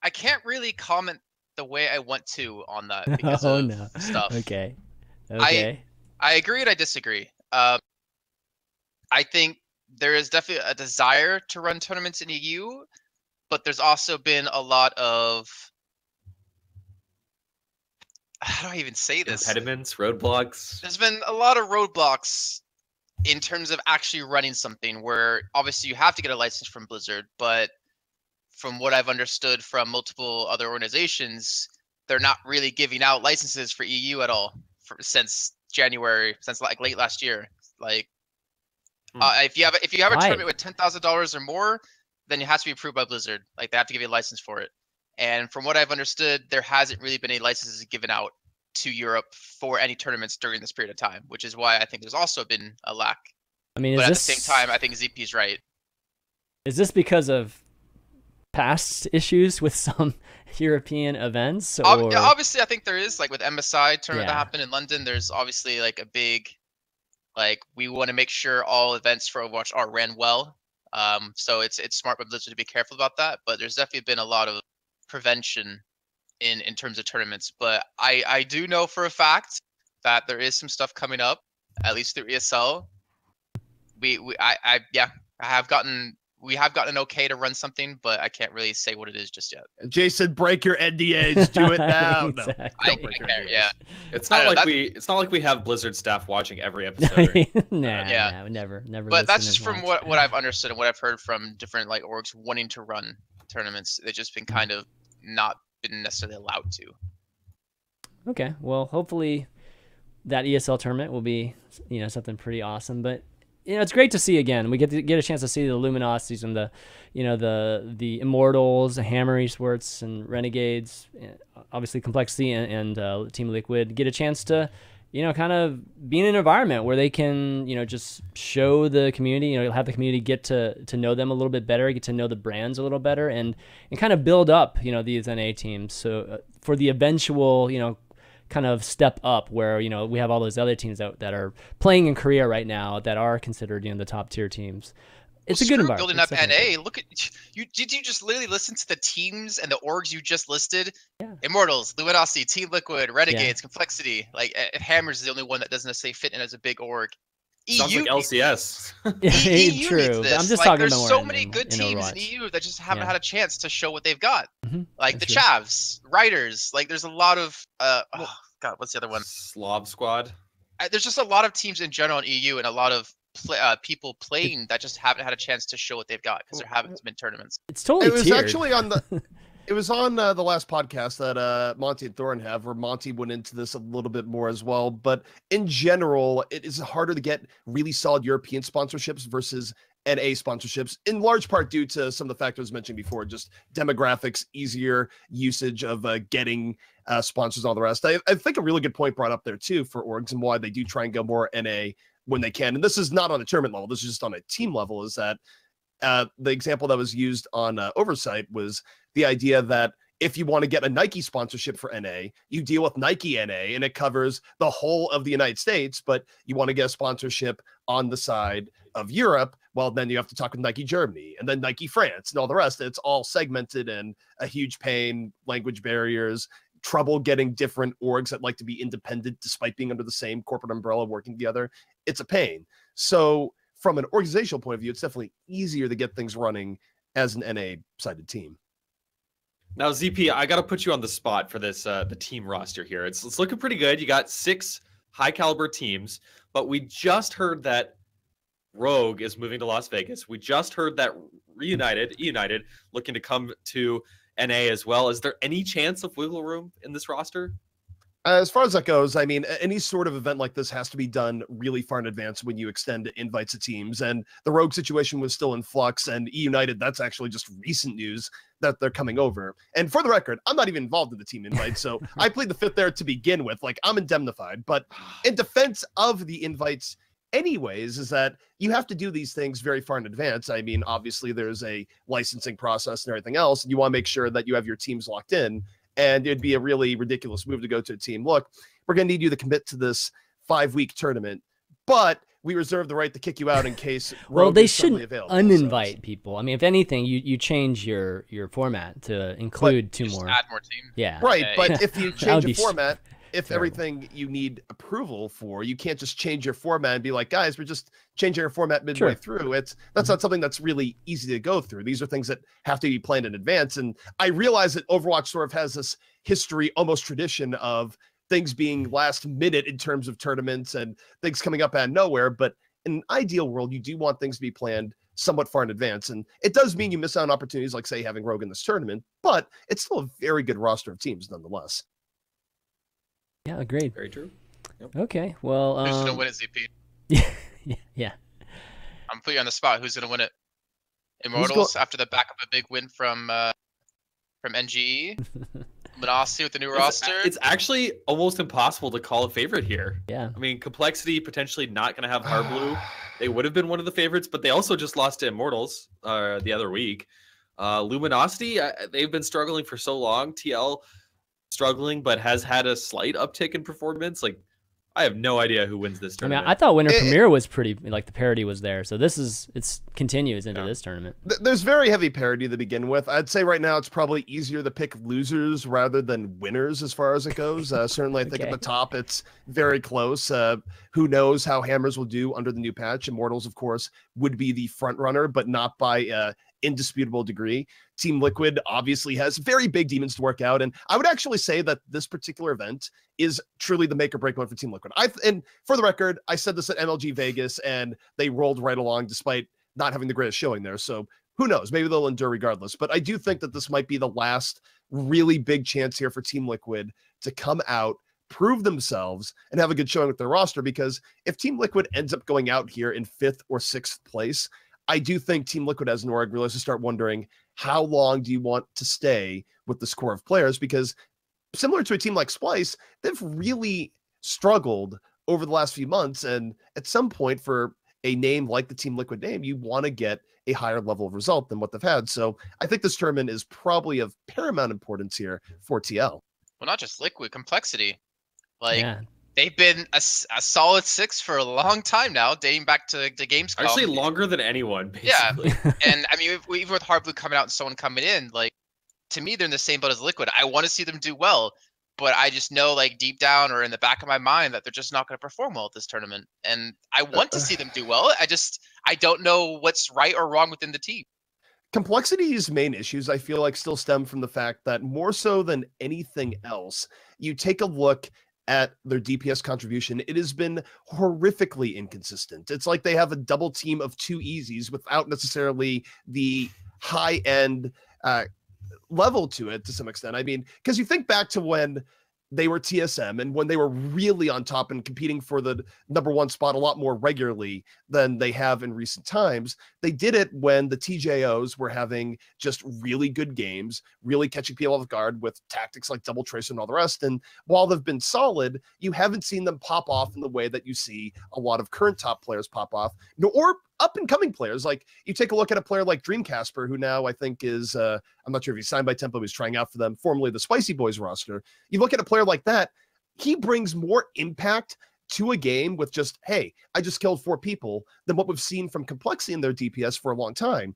I can't really comment the way I want to on that because of stuff. Okay. I agree and I disagree. I think there is definitely a desire to run tournaments in EU, but there's also been a lot of, how do I even say this? Impediments, roadblocks. There's been a lot of roadblocks in terms of actually running something where obviously you have to get a license from Blizzard, but from what I've understood from multiple other organizations, they're not really giving out licenses for EU at all since January, since like late last year. Like, if you have a tournament with $10,000 or more, then it has to be approved by Blizzard. Like, they have to give you a license for it. And from what I've understood, there hasn't really been any licenses given out to Europe for any tournaments during this period of time, which is why I think there's also been a lack. I mean, but at the same time, I think ZP's right. Is this because of past issues with some European events? Or... Obviously, I think there is. Like with MSI tournament that happened in London, there's obviously like a big, like, we want to make sure all events for Overwatch are ran well. So it's smart by Blizzard to be careful about that. But there's definitely been a lot of prevention in terms of tournaments. But I do know for a fact that there is some stuff coming up, at least through ESL. We have gotten an okay to run something, but I can't really say what it is just yet. Jason, break your NDAs. Do it now. Exactly. No, don't break your NDAs. Yeah. It's not like we have Blizzard staff watching every episode. Nah, never. But that's just from what I've understood and what I've heard from different like orgs wanting to run tournaments. They've just been kind of not been necessarily allowed to. Okay, well, hopefully that ESL tournament will be, something pretty awesome. But it's great to see again. We get a chance to see the Luminosities and the Immortals, the Hammer Esports, and Renegades, obviously Complexity and Team Liquid get a chance to, kind of be in an environment where they can, just show the community, have the community get to know them a little bit better, get to know the brands a little better, and kind of build up, these NA teams. So for the eventual, kind of step up where, we have all those other teams that are playing in Korea right now that are considered, the top tier teams. It's a good environment. Building up NA. Look at you. Did you just literally listen to the teams and the orgs you just listed? Yeah. Immortals, Luminosity, Team Liquid, Renegades, Complexity. Like Hammers is the only one that doesn't necessarily fit in as a big org. Sounds EU like LCS. EU True. needs this. I'm just like, talking there's about so more many good in teams Overwatch. in EU that just haven't Yeah. had a chance to show what they've got. Like That's the true. Chavs, Riders. Like there's a lot of oh god, what's the other one? Slav Squad. There's just a lot of teams in general in EU and a lot of people playing that just haven't had a chance to show what they've got because there haven't been tournaments. It's totally It was tiered. actually on the. It was on the last podcast that Monty and Thorin have, where Monty went into this a little bit more as well. But in general, it is harder to get really solid European sponsorships versus NA sponsorships, in large part due to some of the factors mentioned before, just demographics, easier usage of getting sponsors, all the rest. I think a really good point brought up there too for orgs and why they do try and go more NA when they can. And this is not on a tournament level. This is just on a team level, is that the example that was used on Oversight was the idea that if you want to get a Nike sponsorship for NA, you deal with Nike NA and it covers the whole of the United States, but you want to get a sponsorship on the side of Europe, well, then you have to talk with Nike Germany and then Nike France and all the rest. It's all segmented and a huge pain, language barriers, trouble getting different orgs that like to be independent despite being under the same corporate umbrella working together. It's a pain. So from an organizational point of view, it's definitely easier to get things running as an NA-sided team. Now, ZP, I got to put you on the spot for this the team roster here. It's looking pretty good. You got 6 high-caliber teams, but we just heard that Rogue is moving to Las Vegas. We just heard that eUnited, looking to come to NA as well. Is there any chance of wiggle room in this roster? As far as that goes, I mean, any sort of event like this has to be done really far in advance when you extend invites to teams. And the Rogue situation was still in flux, and eUnited, that's actually just recent news that they're coming over. And for the record, I'm not even involved in the team invite, so I played the 5th there to begin with. Like, I'm indemnified. But in defense of the invites anyways, is that you have to do these things very far in advance. I mean, obviously, there's a licensing process and everything else, and you want to make sure that you have your teams locked in. And it'd be a really ridiculous move to go to a team. Look, we're going to need you to commit to this 5-week tournament, but we reserve the right to kick you out in case. Well, they shouldn't shouldn't uninvite people. I mean, if anything, you change your format to include 2 more. Add more teams. Yeah. Right, but if you change the be format, if terrible. everything you need approval for, you can't just change your format and be like, guys, we're just changing our format midway through. That's not something that's really easy to go through. These are things that have to be planned in advance. And I realize that Overwatch sort of has this history, almost tradition of things being last minute in terms of tournaments and things coming up out of nowhere. But in an ideal world, you do want things to be planned somewhat far in advance. And it does mean you miss out on opportunities like, say, having Rogue in this tournament, but it's still a very good roster of teams nonetheless. Yeah, agreed. Very true. Yep. Okay, well, Who's gonna win it, ZP? yeah. I'm putting you on the spot. Who's gonna win it? Immortals after the back of a big win from NGE. Luminosity with the new roster. It's actually almost impossible to call a favorite here. Yeah. I mean, Complexity potentially not going to have Harbleu. They would have been one of the favorites, but they also just lost to Immortals the other week. Luminosity, they've been struggling for so long. TL struggling, but has had a slight uptick in performance. Like, I have no idea who wins this I mean, tournament. I thought Winter Premiere was pretty, like the parity was there. So it's continues into this tournament. There's very heavy parity to begin with. I'd say right now it's probably easier to pick losers rather than winners as far as it goes. Certainly, I think at the top it's very close. Who knows how Hammers will do under the new patch? Immortals, of course, would be the front runner, but not by indisputable degree. Team Liquid obviously has very big demons to work out, and I would actually say that this particular event is truly the make or break one for Team Liquid. And for the record, I said this at MLG Vegas, and they rolled right along despite not having the greatest showing there. So who knows? Maybe they'll endure regardless. But I do think that this might be the last really big chance here for Team Liquid to come out, prove themselves, and have a good showing with their roster. Because if Team Liquid ends up going out here in 5th or 6th place, I do think Team Liquid as an org really has to start wondering, how long do you want to stay with this core of players? Because similar to a team like Splyce, they've really struggled over the last few months. And at some point, for a name like the Team Liquid name, you want to get a higher level of result than what they've had. So I think this tournament is probably of paramount importance here for TL. Well, not just Liquid, Complexity. Like, they've been a solid 6 for a long time now, dating back to Gamescom. Actually, longer than anyone, basically. Yeah, and I mean, even with Harbleu coming out and someone coming in, like, to me, they're in the same boat as Liquid. I want to see them do well, but I just know, like, deep down or in the back of my mind, that they're just not going to perform well at this tournament. And I want to see them do well. I don't know what's right or wrong within the team. Complexity's main issues, I feel like, still stem from the fact that more so than anything else, you take a look at their DPS contribution, it has been horrifically inconsistent. It's like they have a double team of 2 easies without necessarily the high-end level to it to some extent. I mean, because you think back to when they were TSM and when they were really on top and competing for the #1 spot a lot more regularly than they have in recent times. They did it when the TJOs were having just really good games, really catching people off guard with tactics like double tracer and all the rest. And while they've been solid, you haven't seen them pop off in the way that you see a lot of current top players pop off, or up and coming players. Like, you take a look at a player like Dreamcasper, who now I think is, I'm not sure if he's signed by Tempo, he's trying out for them, formerly the Spicy Boys roster. You look at a player like that, he brings more impact to a game with just, hey, I just killed 4 people, than what we've seen from Complexity in their DPS for a long time.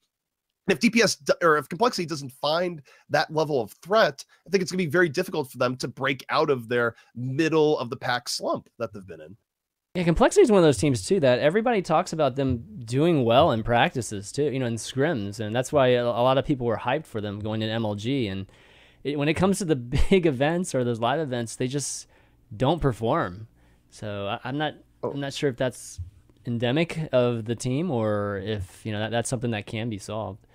And if Complexity doesn't find that level of threat, I think it's going to be very difficult for them to break out of their middle of the pack slump that they've been in. Yeah, Complexity is one of those teams too that everybody talks about them doing well in practices too, in scrims, and that's why a lot of people were hyped for them going to MLG. And when it comes to the big events or those live events, they just don't perform. So I'm not sure if that's endemic of the team or if that's something that can be solved.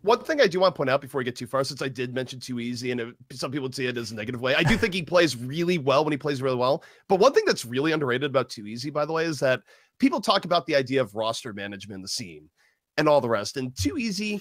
One thing I do want to point out before we get too far, since I did mention Too Easy, and some people would see it as a negative way, I do think he plays really well when he plays really well. But one thing that's really underrated about Too Easy, by the way, is that people talk about the idea of roster management in the scene and all the rest. And Too Easy,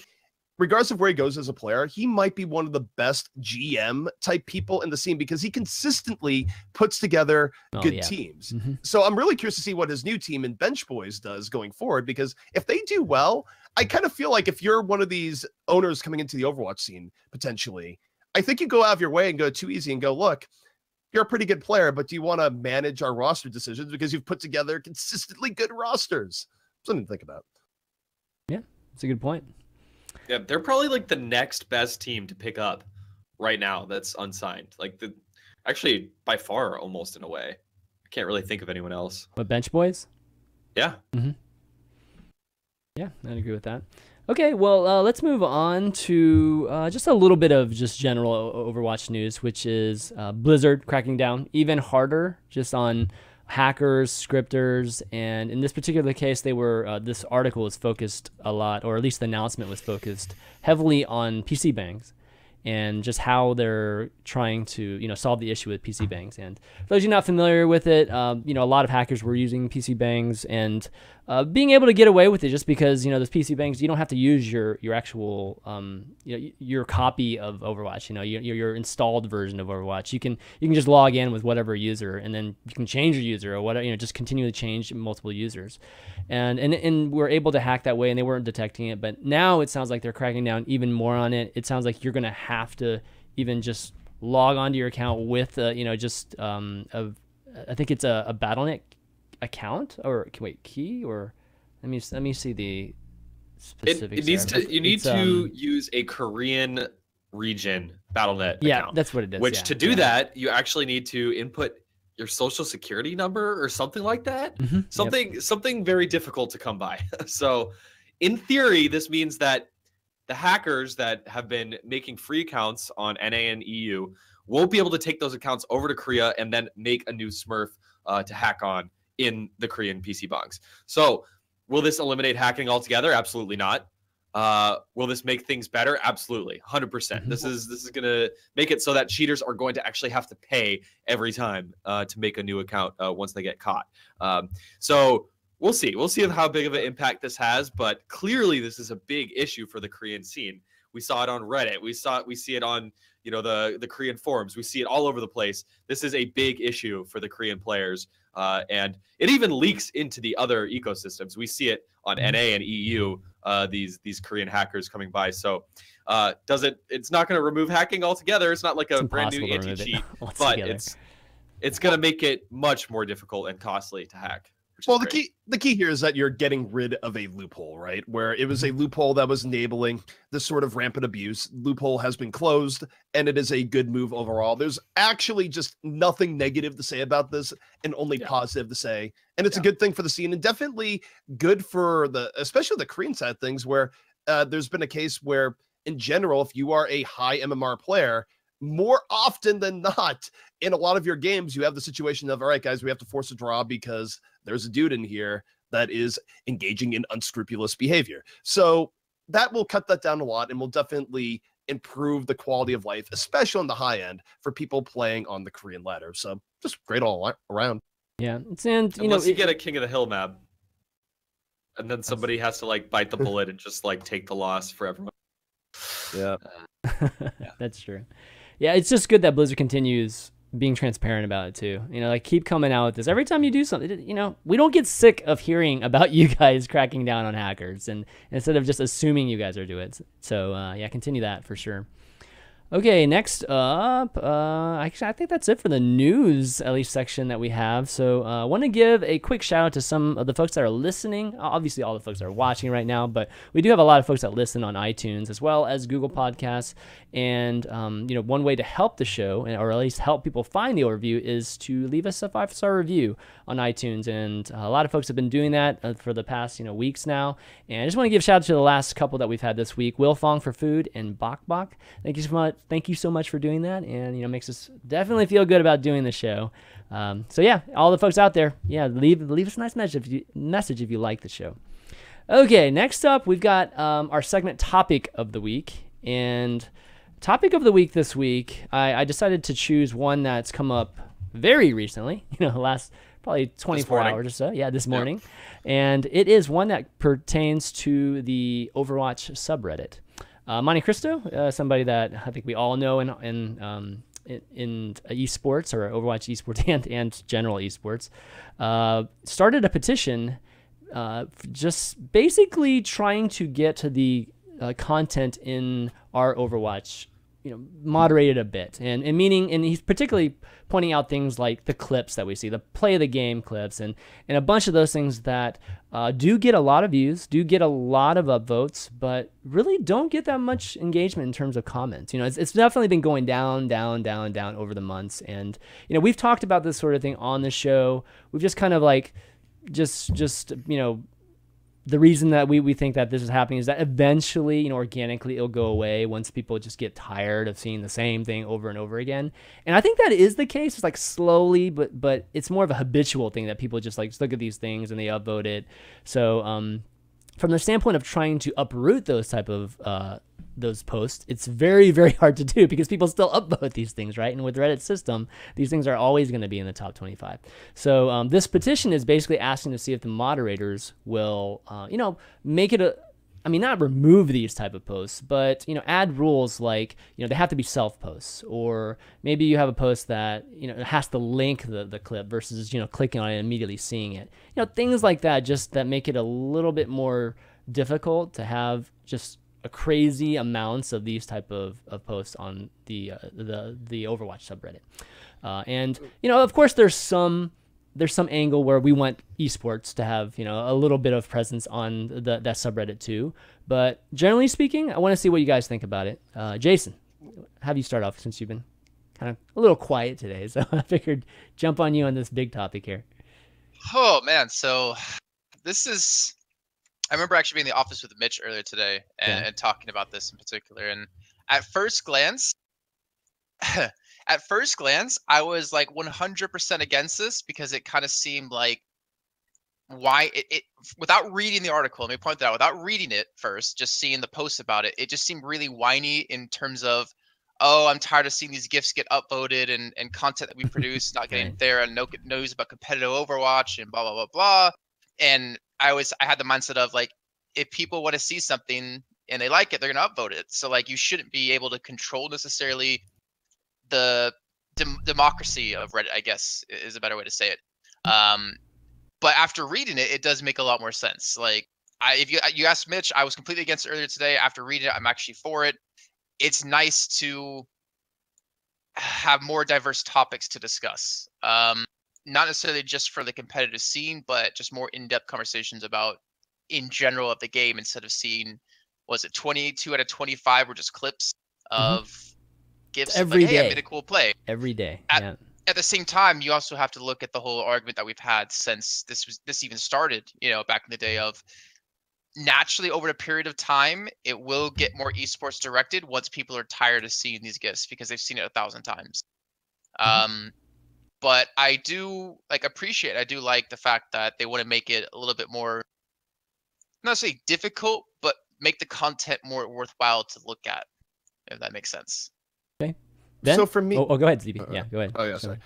regardless of where he goes as a player, he might be one of the best GM type people in the scene because he consistently puts together good teams. Mm-hmm. So I'm really curious to see what his new team in Bench Boys does going forward, because if they do well, I kind of feel like if you're one of these owners coming into the Overwatch scene, potentially, I think you go out of your way and go Too Easy and go, look, you're a pretty good player, but do you want to manage our roster decisions because you've put together consistently good rosters? Something to think about. Yeah, that's a good point. Yeah, they're probably like the next best team to pick up right now that's unsigned. Like, actually, by far, almost in a way. I can't really think of anyone else. What, Bench Boys? Yeah. Mm-hmm. Yeah, I'd agree with that. Okay, well, let's move on to just a little bit of just general Overwatch news, which is Blizzard cracking down even harder just on hackers, scripters, and in this particular case, they were this article was focused a lot, or at least the announcement was focused heavily on PC bangs and just how they're trying to solve the issue with PC bangs. And for those of you not familiar with it, a lot of hackers were using PC bangs and being able to get away with it just because those PC bangs, you don't have to use your actual your copy of Overwatch, your installed version of Overwatch. You can just log in with whatever user, and then you can change your user or whatever, just continue to change multiple users, and we're able to hack that way, and they weren't detecting it. But now it sounds like they're cracking down even more on it. It sounds like you're gonna have to even just log onto your account with I think it's a Battle.net account, or wait, key, or let me see the specifics. You need to use a Korean region Battle.net account. That's what it is. Which to do that, you actually need to input your social security number or something like that. Mm-hmm. Something very difficult to come by. So in theory, this means that the hackers that have been making free accounts on NA and EU won't be able to take those accounts over to Korea and then make a new Smurf to hack on in the Korean PC bangs. So will this eliminate hacking altogether? Absolutely not. Will this make things better? Absolutely, 100%. Mm-hmm. This is going to make it so that cheaters are going to actually have to pay every time to make a new account once they get caught. So we'll see. We'll see how big of an impact this has, but clearly this is a big issue for the Korean scene. We saw it on Reddit. We see it on the Korean forums. We see it all over the place. This is a big issue for the Korean players, and it even leaks into the other ecosystems. We see it on NA and EU. These Korean hackers coming by. So it's not going to remove hacking altogether. It's not like a brand new anti-cheat, but it's going to make it much more difficult and costly to hack. Well, the key here is that you're getting rid of a loophole, right? Where it was a loophole that was enabling this sort of rampant abuse. Loophole has been closed, and it is a good move overall. There's actually just nothing negative to say about this, and only positive to say. And it's a good thing for the scene, and definitely good for especially the Korean side of things, where there's been a case where, in general, if you are a high MMR player, more often than not, in a lot of your games, you have the situation of, all right, guys, we have to force a draw because there's a dude in here that is engaging in unscrupulous behavior. So that will cut that down a lot and will definitely improve the quality of life, especially on the high end for people playing on the Korean ladder. So just great all around. Yeah. And unless you get a King of the Hill map, and then somebody has to like bite the bullet and just like take the loss for everyone. Yeah. That's true. Yeah, it's just good that Blizzard continues being transparent about it too. Like keep coming out with this. Every time you do something, we don't get sick of hearing about you guys cracking down on hackers, and instead of just assuming you guys are doing it. So yeah, continue that for sure. Okay, next up, actually, I think that's it for the news, at least section that we have. So I want to give a quick shout out to some of the folks that are listening. Obviously, all the folks that are watching right now, but we do have a lot of folks that listen on iTunes as well as Google Podcasts. And, one way to help the show, or at least help people find the overview, is to leave us a 5-star review on iTunes. And a lot of folks have been doing that for the past, weeks now. And I just want to give a shout out to the last couple that we've had this week, Will Fong for Food and Bok Bok. Thank you so much. Thank you so much for doing that, and makes us definitely feel good about doing the show. So yeah, all the folks out there, leave us a nice message if you like the show. Okay, next up we've got our segment Topic of the Week, and Topic of the Week this week, I decided to choose one that's come up very recently, last probably 24 hours or so. Yeah, this morning, and it is one that pertains to the Overwatch subreddit. Monte Cristo, somebody that I think we all know in esports, or Overwatch esports and general esports, started a petition just basically trying to get to the content in our Overwatch moderated a bit, and he's particularly pointing out things like the clips that we see, the play of the game clips, and a bunch of those things that do get a lot of views, do get a lot of upvotes, but really don't get that much engagement in terms of comments. It's definitely been going down over the months, and we've talked about this sort of thing on the show. We've just kind of like the reason that we think that this is happening is that eventually, organically it'll go away once people just get tired of seeing the same thing over and over again. And I think that is the case. It's like slowly, but it's more of a habitual thing that people just like look at these things and they upvote it. So from the standpoint of trying to uproot those type of those posts, it's very, very hard to do because people still upvote these things, right? And with Reddit's system, these things are always going to be in the top 25. So this petition is basically asking to see if the moderators will, make it not remove these type of posts, but, add rules like, they have to be self-posts, or maybe you have a post that, it has to link the clip versus, clicking on it and immediately seeing it. Things like that, just that make it a little bit more difficult to have just a crazy amounts of these type of posts on the Overwatch subreddit. And of course there's some angle where we want esports to have a little bit of presence on that subreddit too, but generally speaking, I want to see what you guys think about it. Jason, have you start off, since you've been kind of a little quiet today, so I figured jump on you on this big topic here. Oh man, so I remember actually being in the office with Mitch earlier today and talking about this in particular. And at first glance, I was like 100% against this because it kind of seemed like why it without reading the article, let me point that out, without reading it first, just seeing the post about it, it just seemed really whiny in terms of, oh, I'm tired of seeing these GIFs get upvoted and content that we produce not getting there, and no news about competitive Overwatch and blah, blah, blah, blah. And I had the mindset of like, if people want to see something and they like it, they're going to upvote it. So like, you shouldn't be able to control necessarily the democracy of Reddit, I guess is a better way to say it. But after reading it, it does make a lot more sense. Like if you asked Mitch, I was completely against it earlier today. After reading it, I'm actually for it. It's nice to have more diverse topics to discuss. not necessarily just for the competitive scene, but just more in-depth conversations about in general of the game, instead of seeing, was it 22 out of 25 were just clips of GIFs every like, hey, I day. made a cool play. Every day. At the same time, you also have to look at the whole argument that we've had since this even started, back in the day, of naturally over a period of time, it will get more esports directed once people are tired of seeing these GIFs because they've seen it 1,000 times. But I do like the fact that they want to make it a little bit more, not necessarily difficult, but make the content more worthwhile to look at, if that makes sense. Okay. Ben? So for me, go ahead, ZB. Yeah, go ahead. Oh yeah, sorry.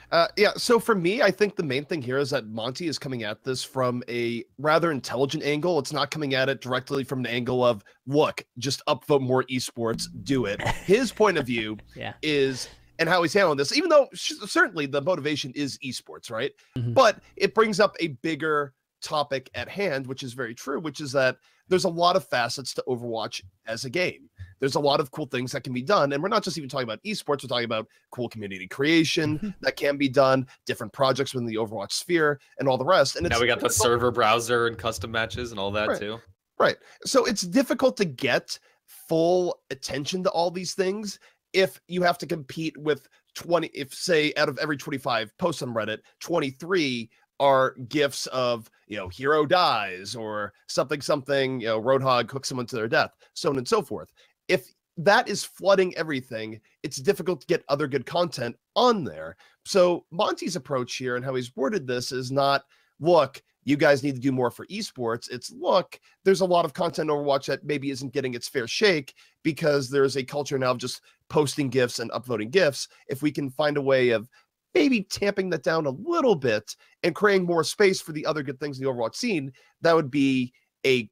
So for me, I think the main thing here is that Monty is coming at this from a rather intelligent angle. It's not coming at it directly from an angle of, look, just upvote more esports, do it. His point of view is, and how he's handling this, even though certainly the motivation is esports, right? But it brings up a bigger topic at hand, which is very true, which is that there's a lot of facets to Overwatch as a game. There's a lot of cool things that can be done. And we're not just even talking about esports, we're talking about cool community creation that can be done, different projects within the Overwatch sphere, and all the rest. And now we got the server browser and custom matches and all that too. Right. So it's difficult to get full attention to all these things if you have to compete with 20, if say out of every 25 posts on Reddit, 23 are GIFs of, hero dies or something, Roadhog cooks someone to their death, so on and so forth. If that is flooding everything, it's difficult to get other good content on there. So Monty's approach here and how he's worded this is not, look, you guys need to do more for esports. It's, look, there's a lot of content Overwatch that maybe isn't getting its fair shake because there's a culture now of just posting GIFs and uploading GIFs. If we can find a way of maybe tamping that down a little bit and creating more space for the other good things in the Overwatch scene, that would be a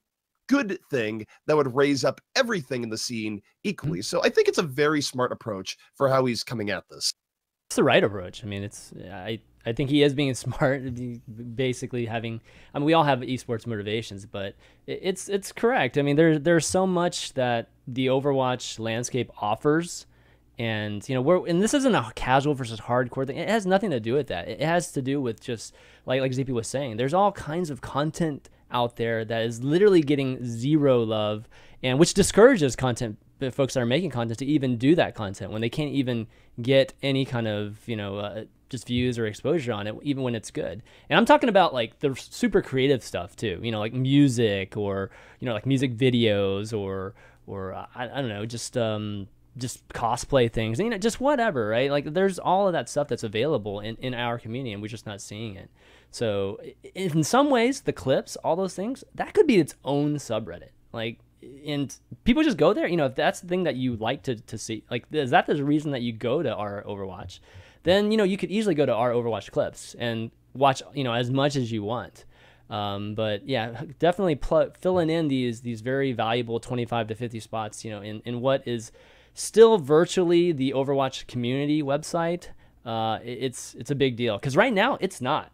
good thing that would raise up everything in the scene equally. So I think it's a very smart approach for how he's coming at this. It's the right approach. I mean, I think he is being smart, basically having, we all have esports motivations, but it's correct. I mean, there's so much that the Overwatch landscape offers. And, and this isn't a casual versus hardcore thing. It has nothing to do with that. It has to do with just, like ZP was saying, there's all kinds of content out there that is literally getting zero love, and which discourages folks that are making content to even do that content when they can't even get any kind of, just views or exposure on it, even when it's good. And I'm talking about like the super creative stuff too, like music or, like music videos or I don't know, just cosplay things, just whatever, right? Like there's all of that stuff that's available in our community, and we're just not seeing it. So in some ways, the clips, all those things, that could be its own subreddit. Like, and people just go there, if that's the thing that you like to see, like, is that the reason that you go to our Overwatch? Then, you could easily go to our Overwatch clips and watch, as much as you want. But yeah, definitely filling in these very valuable 25 to 50 spots, in what is still virtually the Overwatch community website. It's a big deal because right now it's not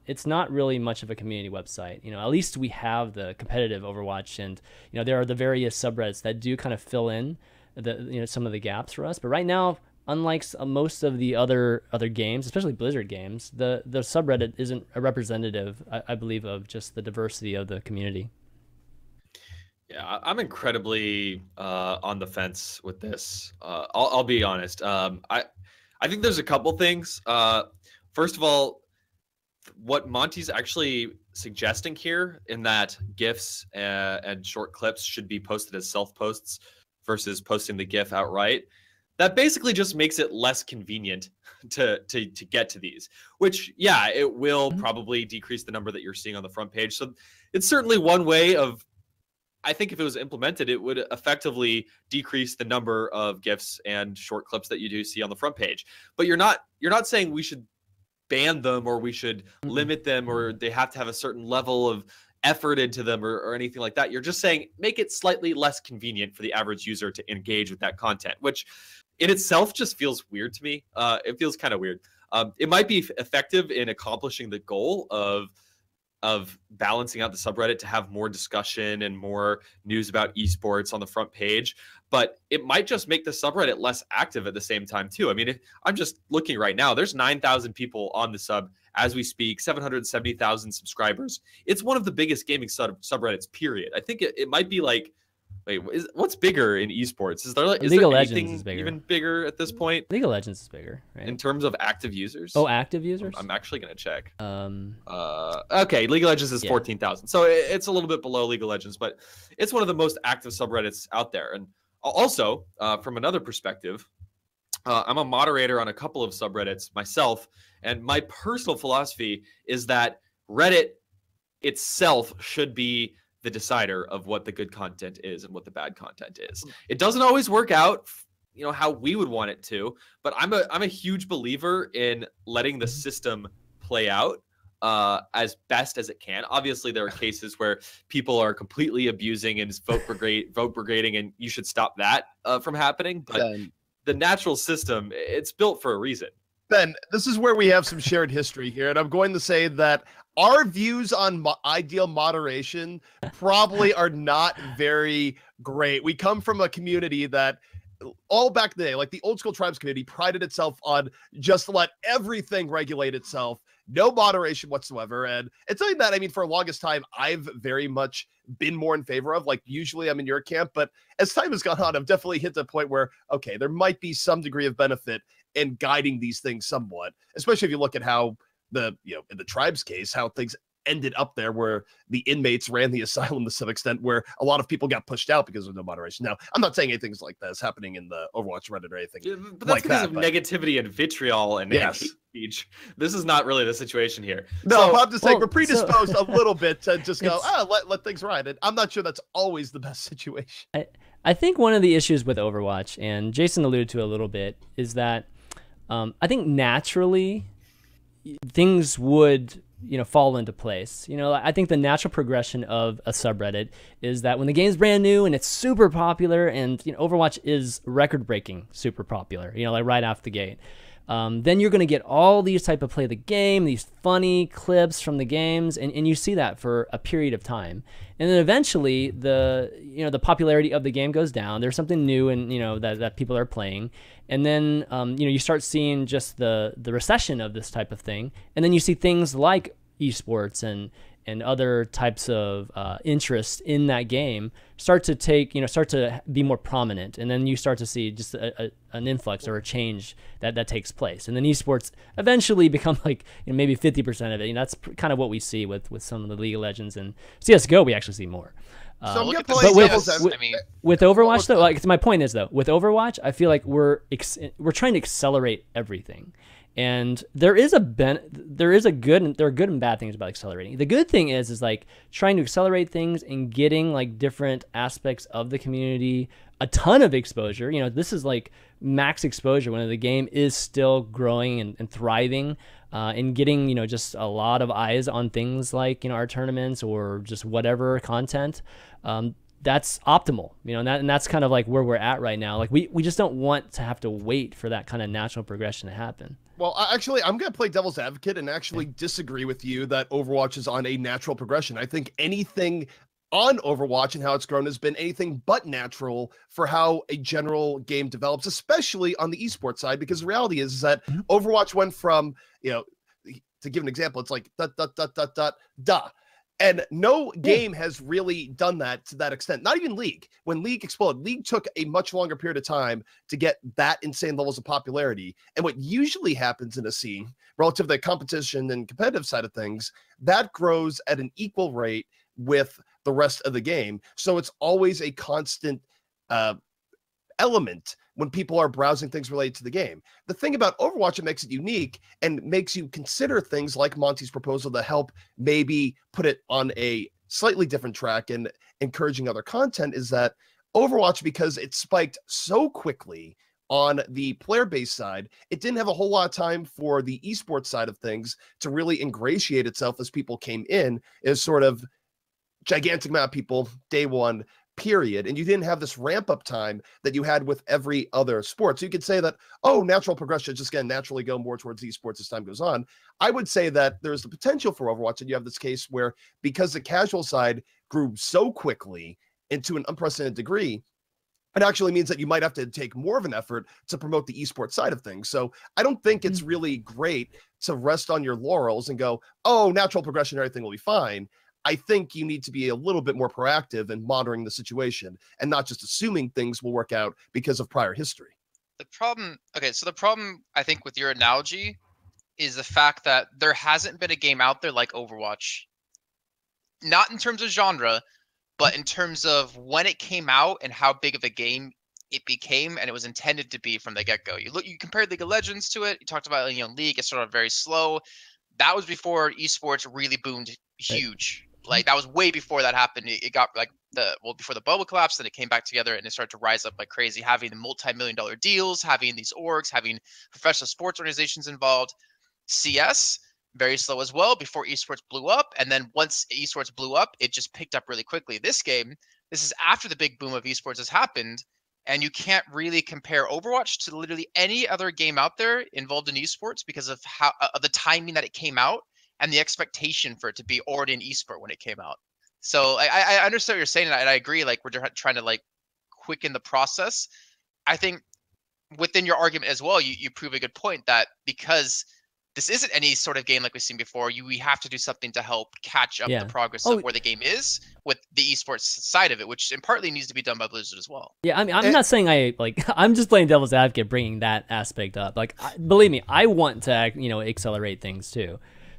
really much of a community website. At least we have the competitive Overwatch, and there are the various subreddits that do kind of fill in the some of the gaps for us. But right now, unlike most of the other games, especially Blizzard games, the subreddit isn't a representative, I believe, of just the diversity of the community. Yeah, I'm incredibly on the fence with this. I'll be honest. I think there's a couple things. First of all, what Monty's actually suggesting here, in that GIFs and short clips should be posted as self-posts versus posting the GIF outright, that basically just makes it less convenient to get to these, which, yeah, it will probably decrease the number that you're seeing on the front page. So it's certainly one way of, I think if it was implemented, it would effectively decrease the number of GIFs and short clips that you do see on the front page. But you're not saying we should ban them or we should limit them or they have to have a certain level of effort into them or anything like that. You're just saying make it slightly less convenient for the average user to engage with that content, which in itself just feels weird to me. It feels kind of weird. It might be effective in accomplishing the goal of of balancing out the subreddit to have more discussion and more news about esports on the front page, but it might just make the subreddit less active at the same time too. I mean, I'm just looking right now, there's 9,000 people on the sub as we speak, 770,000 subscribers. It's one of the biggest gaming subreddits, period. I think it might be like, wait, what's bigger in esports? Is there League of Legends is bigger. Even bigger at this point? League of Legends is bigger, right? In terms of active users? Oh, active users? I'm actually going to check. Okay, League of Legends is 14,000. So it's a little bit below League of Legends, but it's one of the most active subreddits out there. And also, from another perspective, I'm a moderator on a couple of subreddits myself, and my personal philosophy is that Reddit itself should be the decider of what the good content is and what the bad content is. It doesn't always work out, how we would want it to, but I'm a huge believer in letting the system play out as best as it can. Obviously, there are cases where people are completely abusing and vote brigading, and you should stop that from happening. But the natural system, it's built for a reason. Ben, this is where we have some shared history here, and I'm going to say that our views on ideal moderation probably are not very great. We come from a community that all back in the day, like the old school tribes community, prided itself on just let everything regulate itself, no moderation whatsoever. And it's something that, I mean, for the longest time, I've very much been more in favor of. Like, usually I'm in your camp, but as time has gone on, I've definitely hit the point where, okay, there might be some degree of benefit in guiding these things somewhat, especially if you look at how in the tribes case, how things ended up there, where the inmates ran the asylum to some extent, where a lot of people got pushed out because of no moderation. Now, I'm not saying anything's like that is happening in the Overwatch Reddit or anything, but that's because of negativity and vitriol and hate speech. This is not really the situation here. No, I'm just saying we're predisposed a little bit to just go, let things ride. And I'm not sure that's always the best situation. I think one of the issues with Overwatch, and Jason alluded to a little bit, is that I think naturally things would fall into place. I think the natural progression of a subreddit is that when the game's brand new and it's super popular, and Overwatch is record-breaking super popular, like right off the gate, then you're going to get all these type of play of the game, these funny clips from the games, and you see that for a period of time. And then eventually the popularity of the game goes down. There's something new and that people are playing. And then you start seeing just the recession of this type of thing. And then you see things like esports and other types of interest in that game start to be more prominent, and then you start to see just an influx or a change that takes place, and then esports eventually become like maybe 50% of it. That's kind of what we see with some of the League of Legends and CS:GO. We actually see more. So with Overwatch though, like my point is though, with Overwatch, I feel like we're trying to accelerate everything. And there are good and bad things about accelerating. The good thing is like trying to accelerate things and getting like different aspects of the community a ton of exposure. This is like max exposure when the game is still growing and thriving, and getting just a lot of eyes on things like our tournaments or just whatever content. That's optimal, and that's kind of like where we're at right now. Like we just don't want to have to wait for that kind of natural progression to happen. Well, actually, I'm going to play devil's advocate and actually disagree with you that Overwatch is on a natural progression. I think anything on Overwatch and how it's grown has been anything but natural for how a general game develops, especially on the esports side, because the reality is that Overwatch went from, to give an example, it's like da. And no game has really done that to that extent. Not even League. When League exploded, League took a much longer period of time to get that insane levels of popularity. And what usually happens in a scene, relative to the competition and competitive side of things, that grows at an equal rate with the rest of the game. So it's always a constant element when people are browsing things related to the game. The thing about Overwatch that makes it unique and makes you consider things like Monty's proposal to help maybe put it on a slightly different track and encouraging other content is that Overwatch, because it spiked so quickly on the player-based side, it didn't have a whole lot of time for the esports side of things to really ingratiate itself as people came in. Is sort of gigantic amount of people day one period, and you didn't have this ramp up time that you had with every other sport. So you could say that, oh, natural progression is just going to naturally go more towards esports as time goes on. I would say that there's the potential for Overwatch, and you have this case where, because the casual side grew so quickly and to an unprecedented degree, it actually means that you might have to take more of an effort to promote the esports side of things. So I don't think it's really great to rest on your laurels and go, oh, natural progression, everything will be fine. I think you need to be a little bit more proactive in monitoring the situation and not just assuming things will work out because of prior history. The problem I think with your analogy is the fact that there hasn't been a game out there like Overwatch. Not in terms of genre, but in terms of when it came out and how big of a game it became, and it was intended to be from the get-go. You compared League of Legends to it. You talked about, League, it started very slow. That was before esports really boomed huge. Like, that was way before that happened. It got before the bubble collapsed, then it came back together and it started to rise up like crazy, having the multi-million-dollar deals, having these orgs, having professional sports organizations involved. CS, very slow as well before esports blew up. And then once esports blew up, it just picked up really quickly. This is after the big boom of esports has happened. And you can't really compare Overwatch to literally any other game out there involved in esports because of the timing that it came out and the expectation for it to be already an esport when it came out. So I understand what you're saying, and I agree. Like, we're trying to like quicken the process. I think within your argument as well, you prove a good point that because this isn't any sort of game like we've seen before, we have to do something to help catch up the progress of where the game is with the esports side of it, which in partly needs to be done by Blizzard as well. Yeah, I mean, I'm not saying I'm just playing devil's advocate, bringing that aspect up. Like, believe me, I want to, accelerate things too.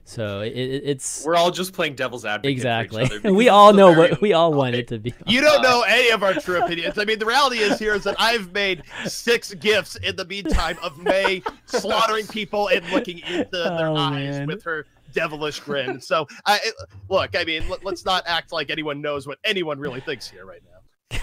So it's we're all just playing devil's advocate. Exactly. We all know what we all want it to be. You don't know any of our true opinions. I mean, the reality is that I've made 6 GIFs in the meantime of May slaughtering people and looking into their eyes with her devilish grin. So, let's not act like anyone knows what anyone really thinks here right now.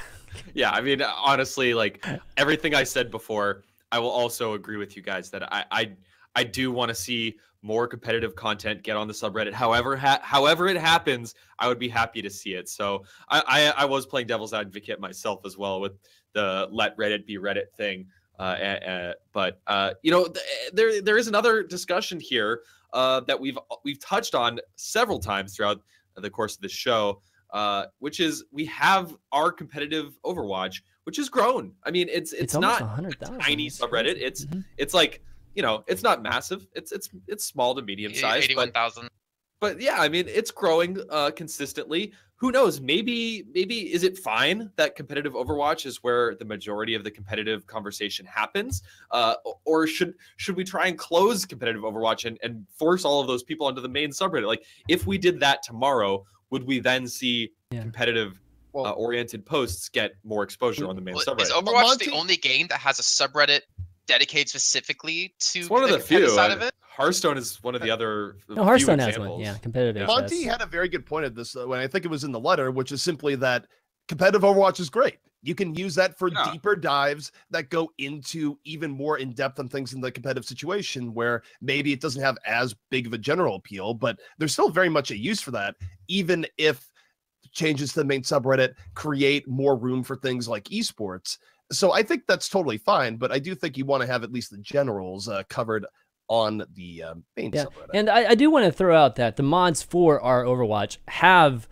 Yeah, I mean, honestly, like everything I said before, I will also agree with you guys that I do want to see more competitive content get on the subreddit. However it happens, I would be happy to see it. So I was playing devil's advocate myself as well with the let Reddit be Reddit thing. But there is another discussion here that we've touched on several times throughout the course of the show, which is we have our competitive Overwatch, which has grown. I mean, it's not a tiny subreddit. It's like, it's not massive. It's small to medium sized. 81,000. But yeah, I mean, it's growing consistently. Who knows? Maybe is it fine that competitive Overwatch is where the majority of the competitive conversation happens? Or should we try and close competitive Overwatch and force all of those people onto the main subreddit? Like, if we did that tomorrow, would we then see competitive oriented posts get more exposure on the main subreddit? Is Overwatch the only game that has a subreddit dedicated specifically to it's one of the few side of it? Hearthstone is one of the other. No, Hearthstone has examples. one. Yeah, competitive. Monty had a very good point of this when I think it was in the letter, which is simply that competitive Overwatch is great. You can use that for deeper dives that go into even more in depth on things in the competitive situation where maybe it doesn't have as big of a general appeal, but there's still very much a use for that, even if changes to the main subreddit create more room for things like esports. So I think that's totally fine, but I do think you want to have at least the generals covered on the main subreddit. And I do want to throw out that the mods for our Overwatch have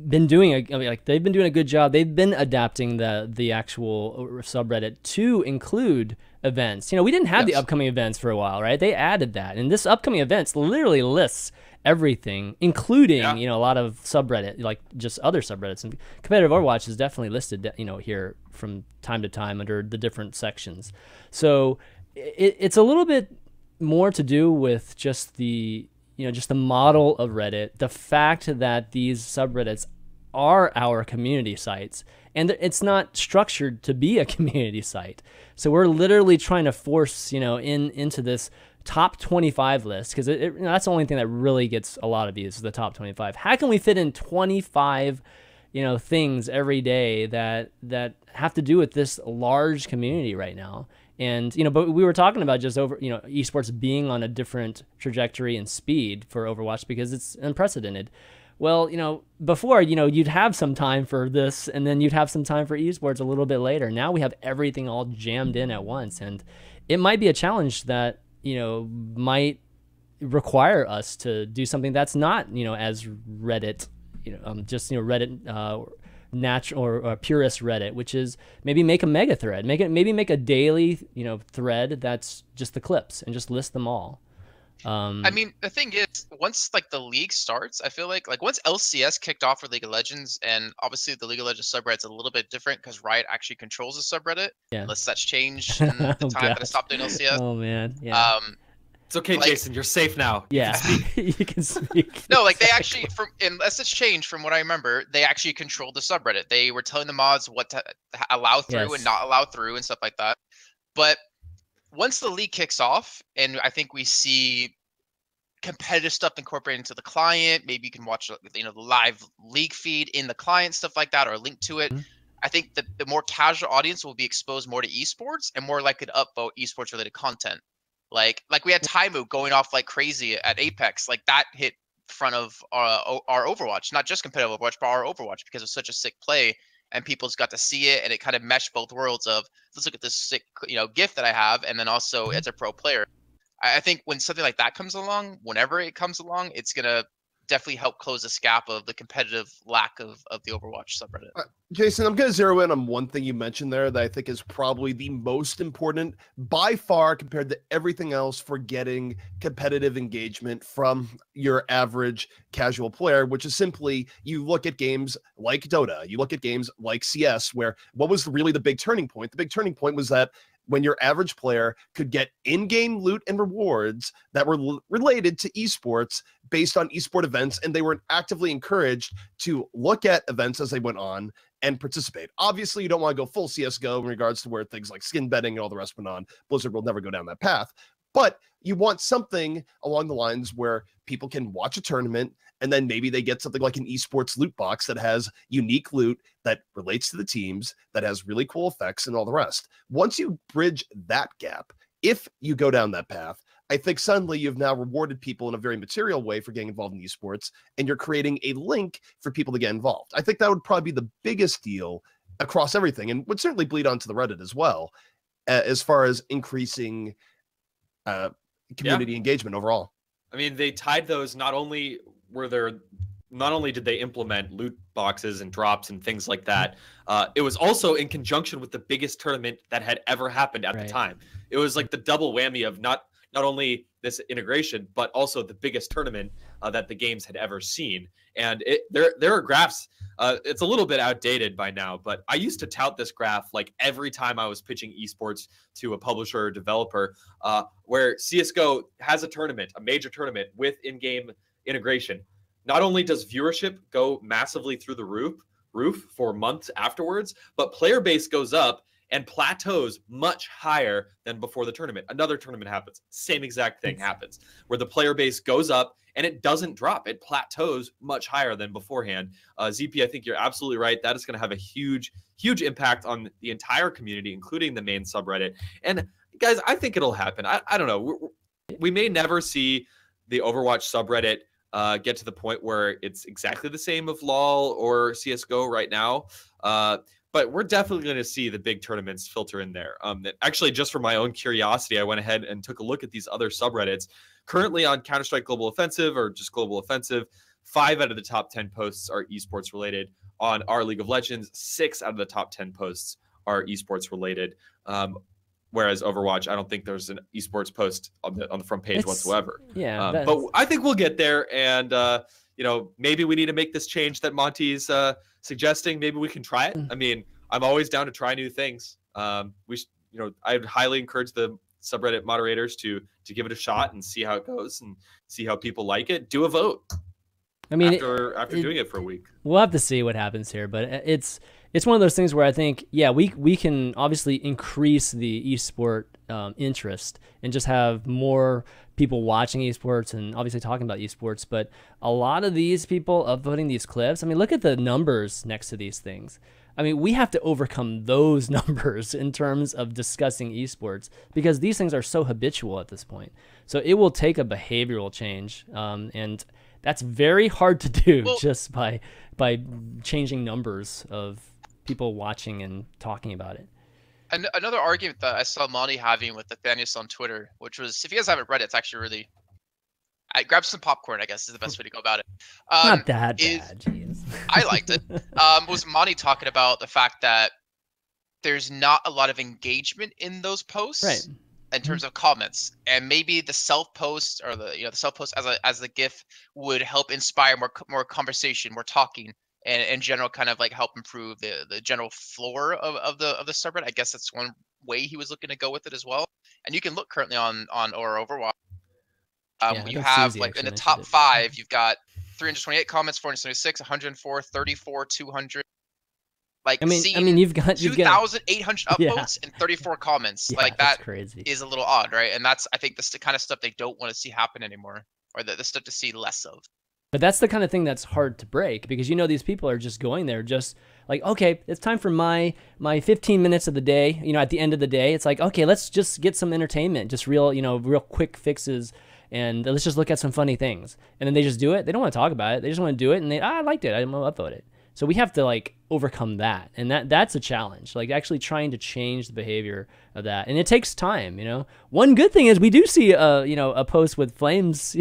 been doing they've been doing a good job. They've been adapting the actual subreddit to include events. We didn't have the upcoming events for a while, right? They added that, and this upcoming events literally lists everything, including a lot of subreddit, like just other subreddits. And competitive Overwatch is definitely listed, here from time to time under the different sections. So it's a little bit more to do with just the model of Reddit, the fact that these subreddits are our community sites, and it's not structured to be a community site. So we're literally trying to force into this top 25 list, because that's the only thing that really gets a lot of views, is the top 25. How can we fit in 25 things every day that have to do with this large community right now? And but we were talking about just esports being on a different trajectory and speed for Overwatch because it's unprecedented. well, before, you'd have some time for this, and then you'd have some time for esports a little bit later. Now we have everything all jammed in at once, and it might be a challenge that, might require us to do something that's not, as Reddit, just, Reddit, natural or purist Reddit, which is maybe make a mega thread, maybe make a daily, thread that's just the clips and just list them all. I mean, the thing is, once like the league starts, I feel like once LCS kicked off for League of Legends, and obviously the League of Legends subreddit's a little bit different because Riot actually controls the subreddit, unless that's changed in the time that I stopped doing LCS. Oh man, yeah. It's okay, Jason. You're safe now. Yeah, you can speak. No, like they actually, unless it's changed from what I remember, they actually controlled the subreddit. They were telling the mods what to allow through and not allow through and stuff like that. But once the league kicks off, and I think we see competitive stuff incorporated into the client, maybe you can watch the live league feed in the client, stuff like that, or link to it. I think the more casual audience will be exposed more to esports and more likely to upvote esports related content. Like we had Taimu going off like crazy at Apex, like that hit front of our Overwatch, not just competitive Overwatch, but our Overwatch, because it's such a sick play. And people's got to see it, and it kind of meshed both worlds of, let's look at this sick, gift that I have, and then also as a pro player. I think when something like that comes along, whenever it comes along, it's gonna definitely help close this gap of the competitive lack of the Overwatch subreddit. Jason, I'm going to zero in on one thing you mentioned there that I think is probably the most important by far compared to everything else for getting competitive engagement from your average casual player, which is simply you look at games like Dota, you look at games like CS, where what was really the big turning point? The big turning point was that when your average player could get in-game loot and rewards that were related to esports based on esport events, and they were actively encouraged to look at events as they went on and participate. Obviously, you don't want to go full CSGO in regards to where things like skin betting and all the rest went on. Blizzard will never go down that path. But you want something along the lines where people can watch a tournament and then maybe they get something like an esports loot box that has unique loot that relates to the teams, that has really cool effects and all the rest. Once you bridge that gap, if you go down that path, I think suddenly you've now rewarded people in a very material way for getting involved in esports, and you're creating a link for people to get involved. I think that would probably be the biggest deal across everything, and would certainly bleed onto the Reddit as well, as far as increasing community engagement overall. I mean, they tied those. Not only did they implement loot boxes and drops and things like that, it was also in conjunction with the biggest tournament that had ever happened at the time. It was like the double whammy of not only this integration, but also the biggest tournament that the games had ever seen. And there are graphs. It's a little bit outdated by now, but I used to tout this graph like every time I was pitching esports to a publisher or developer, where CSGO has a tournament, a major tournament with in-game integration. Not only does viewership go massively through the roof for months afterwards, but player base goes up and plateaus much higher than before the tournament. Another tournament happens. Same exact thing happens, where the player base goes up and it doesn't drop. It plateaus much higher than beforehand. ZP, I think you're absolutely right. That is going to have a huge, huge impact on the entire community, including the main subreddit. And guys, I think it'll happen. I don't know. We may never see the Overwatch subreddit get to the point where it's exactly the same of LoL or CSGO right now. But we're definitely going to see the big tournaments filter in there. Actually, just for my own curiosity, I went ahead and took a look at these other subreddits. Currently on Counter-Strike Global Offensive or just Global Offensive, 5 out of the top 10 posts are esports related. On our League of Legends, 6 out of the top 10 posts are esports related. Whereas Overwatch, I don't think there's an esports post on the front page whatsoever. Yeah, but I think we'll get there, and maybe we need to make this change that Monty's suggesting. Maybe we can try it. I mean, I'm always down to try new things. I'd highly encourage the subreddit moderators to give it a shot and see how it goes and see how people like it. Do a vote. I mean, after doing it for a week, we'll have to see what happens here. But it's one of those things where I think, we can obviously increase the esport interest and just have more people watching esports and obviously talking about esports. But a lot of these people upvoting these clips, I mean, look at the numbers next to these things. I mean, we have to overcome those numbers in terms of discussing esports because these things are so habitual at this point. So it will take a behavioral change, and That's very hard to do Well, just by changing numbers of people watching and talking about it. and another argument that I saw Monty having with Nathanius on Twitter, which was, if you guys haven't read it, it's actually really. I grab some popcorn, I guess is the best way to go about it. Not that bad, jeez. I liked it. Was Monty talking about the fact that there's not a lot of engagement in those posts, Right? In terms of comments, and maybe the self post or the self post as a GIF would help inspire more conversation, more talking, and in general kind of like help improve the general floor of the subreddit. I guess that's one way he was looking to go with it as well. And you can look currently on Overwatch. You have like in the top 5, you've got 328 comments, 476, 104, 34, 200. Like, I mean, you've got 2,800 upvotes and 34 comments. Yeah, like that crazy. Is a little odd, right? And that's, I think, the kind of stuff they don't want to see happen anymore, or the stuff to see less of. But that's the kind of thing that's hard to break, because these people are just going there just like, okay, it's time for my 15 minutes of the day. At the end of the day, it's like, okay, let's just get some entertainment, just real quick fixes, and let's just look at some funny things. And then they just do it. They don't want to talk about it. They just want to do it, and I liked it. I'm gonna upvote it. So we have to like overcome that, and that's a challenge. Like actually trying to change the behavior of that, and it takes time. One good thing is we do see a post with Flames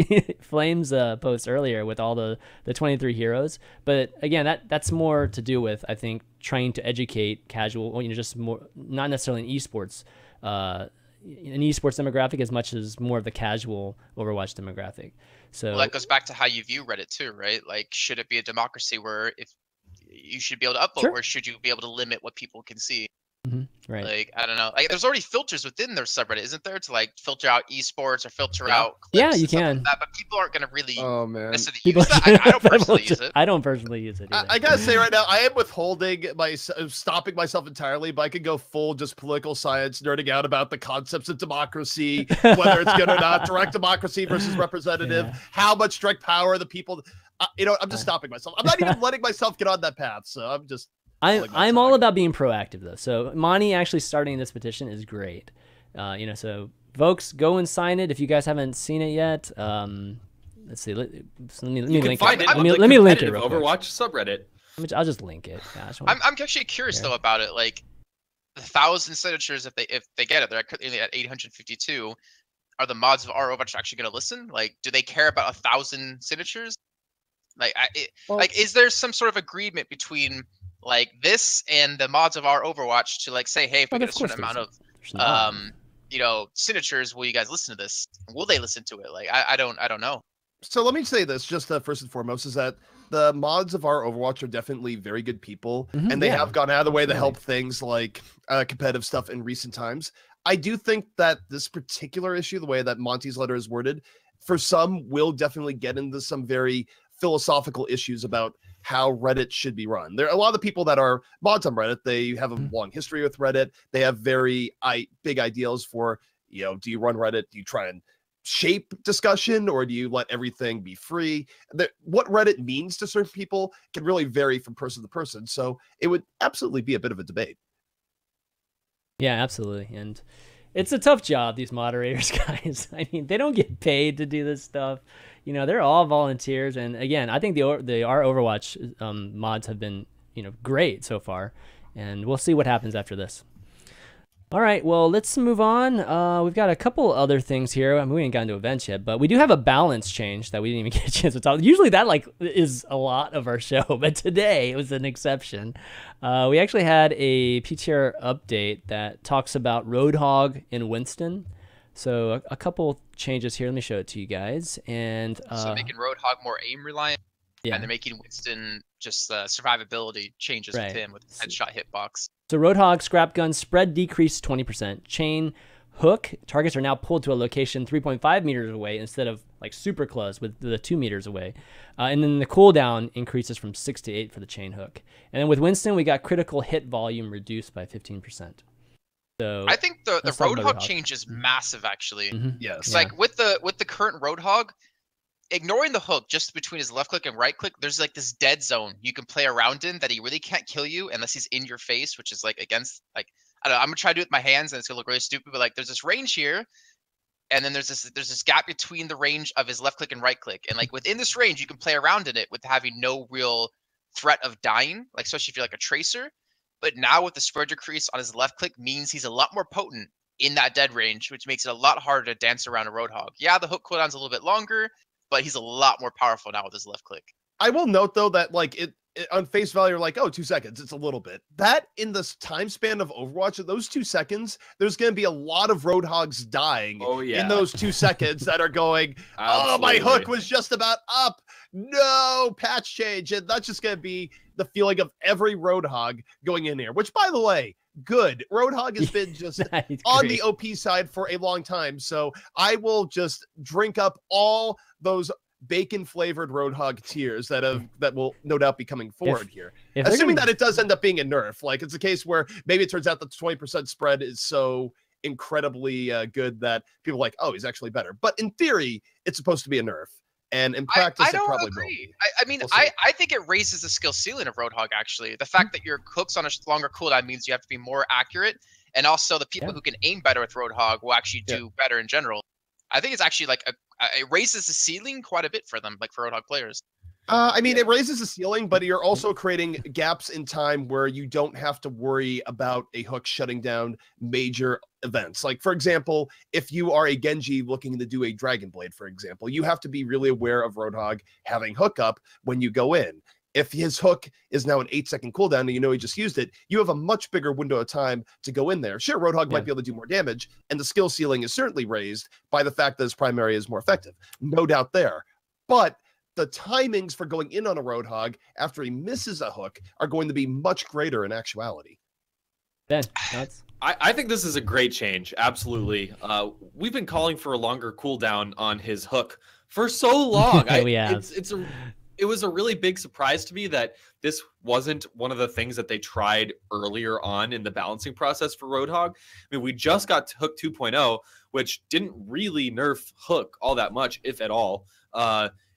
post earlier with all the 23 heroes. But again, that's more to do with, I think, trying to educate casual, just more, not necessarily an esports demographic as much as more of the casual Overwatch demographic. So that goes back to how you view Reddit too, right? Like, should it be a democracy where if you should be able to upvote, or should you be able to limit what people can see? Right. Like, I don't know. Like, there's already filters within their subreddit, isn't there, to like filter out esports or filter out clips? Yeah, you can. Like that, but people aren't going to really necessarily People use that. I don't personally use it. I don't personally use it either. I gotta say right now, I am withholding stopping myself entirely, but I could go full just political science, nerding out about the concepts of democracy, whether it's good or not, direct democracy versus representative, how much direct power the people. I'm just stopping myself. I'm not even letting myself get on that path, so I'm just. I'm all about being proactive though. So Monty actually starting this petition is great. So folks, go and sign it if you guys haven't seen it yet. Let's see. Let me link it. Let me link it. Real quick. Overwatch subreddit. I'll just link it. Yeah, I'm actually curious though about it. Like, the 1,000 signatures, if they get it, they're currently at 852. Are the mods of our Overwatch actually going to listen? Like, do they care about 1,000 signatures? Like, is there some sort of agreement between like this and the mods of our Overwatch to like say, hey, if we get a certain amount of signatures, will you guys listen to this? Will they listen to it? Like, I don't know. So let me say this, just first and foremost, is that the mods of our Overwatch are definitely very good people, and they have gone out of the way to help things like competitive stuff in recent times. I do think that this particular issue, the way that Monty's letter is worded, for some will definitely get into some very philosophical issues about how Reddit should be run. There are a lot of the people that are mods on Reddit. They have a long history with Reddit. They have very big ideals for, do you run Reddit? Do you try and shape discussion, or do you let everything be free? What Reddit means to certain people can really vary from person to person. So it would absolutely be a bit of a debate. Yeah, absolutely. And it's a tough job, these moderators, guys. I mean, they don't get paid to do this stuff. They're all volunteers. And again, I think our Overwatch mods have been, great so far. And we'll see what happens after this. All right, well, let's move on. We've got a couple other things here. I mean, we ain't gotten to events yet, but we do have a balance change that we didn't even get a chance to talk. Usually that is a lot of our show, but today it was an exception. We actually had a PTR update that talks about Roadhog and Winston. So a couple changes here. Let me show it to you guys. And so making Roadhog more aim reliant, and they're making Winston just survivability changes with him with headshot hitbox. So Roadhog scrap gun spread decreased 20%. Chain hook targets are now pulled to a location 3.5 meters away instead of like super close with the 2 meters away. And then the cooldown increases from 6 to 8 for the chain hook. And then with Winston, we got critical hit volume reduced by 15%. So I think the Roadhog change is massive, actually. Yes. Like with the current Roadhog, ignoring the hook just between his left click and right click, there's like this dead zone you can play around in that he really can't kill you unless he's in your face, which is like against, like, I don't know, I'm gonna try to do it with my hands and it's gonna look really stupid, but like there's this range here and then there's this gap between the range of his left click and right click, and like within this range you can play around in it with having no real threat of dying, like especially if you're like a tracer. But now with the spread decrease on his left click means he's a lot more potent in that dead range, which makes it a lot harder to dance around a Roadhog. Yeah, the hook cooldown's a little bit longer, but he's a lot more powerful now with his left click. I will note though that like it on face value, you're like, oh, 2 seconds. It's a little bit. That in the time span of Overwatch, those 2 seconds, there's going to be a lot of Roadhogs dying in those 2 seconds that are going, oh, my hook was just about up. No, patch change. And that's just going to be the feeling of every Roadhog going in here, which, by the way, good. Roadhog has been just on the OP side for a long time. So I will just drink up all those bacon flavored Roadhog tears that will no doubt be coming forward here. Assuming that it does end up being a nerf, like it's a case where maybe it turns out that the 20% spread is so incredibly good that people are like, oh, he's actually better. But in theory, it's supposed to be a nerf. And in practice, I don't it probably agree. will. I mean, I think it raises the skill ceiling of Roadhog, actually. The fact that your hooks on a longer cooldown means you have to be more accurate. And also the people who can aim better with Roadhog will actually do better in general. I think it's actually like it raises the ceiling quite a bit for them, like for Roadhog players. I mean, it raises the ceiling, but you're also creating gaps in time where you don't have to worry about a hook shutting down major events. Like, for example, if you are a Genji looking to do a Dragon Blade, for example, you have to be really aware of Roadhog having hookup when you go in. If his hook is now an 8-second cooldown and you know he just used it, you have a much bigger window of time to go in there. Sure, Roadhog might be able to do more damage, and the skill ceiling is certainly raised by the fact that his primary is more effective. No doubt there. But the timings for going in on a Roadhog after he misses a hook are going to be much greater in actuality. Ben, thoughts? I think this is a great change. Absolutely. We've been calling for a longer cooldown on his hook for so long. It was a really big surprise to me that this wasn't one of the things that they tried earlier on in the balancing process for Roadhog. I mean, we just got to Hook 2.0, which didn't really nerf Hook all that much, if at all.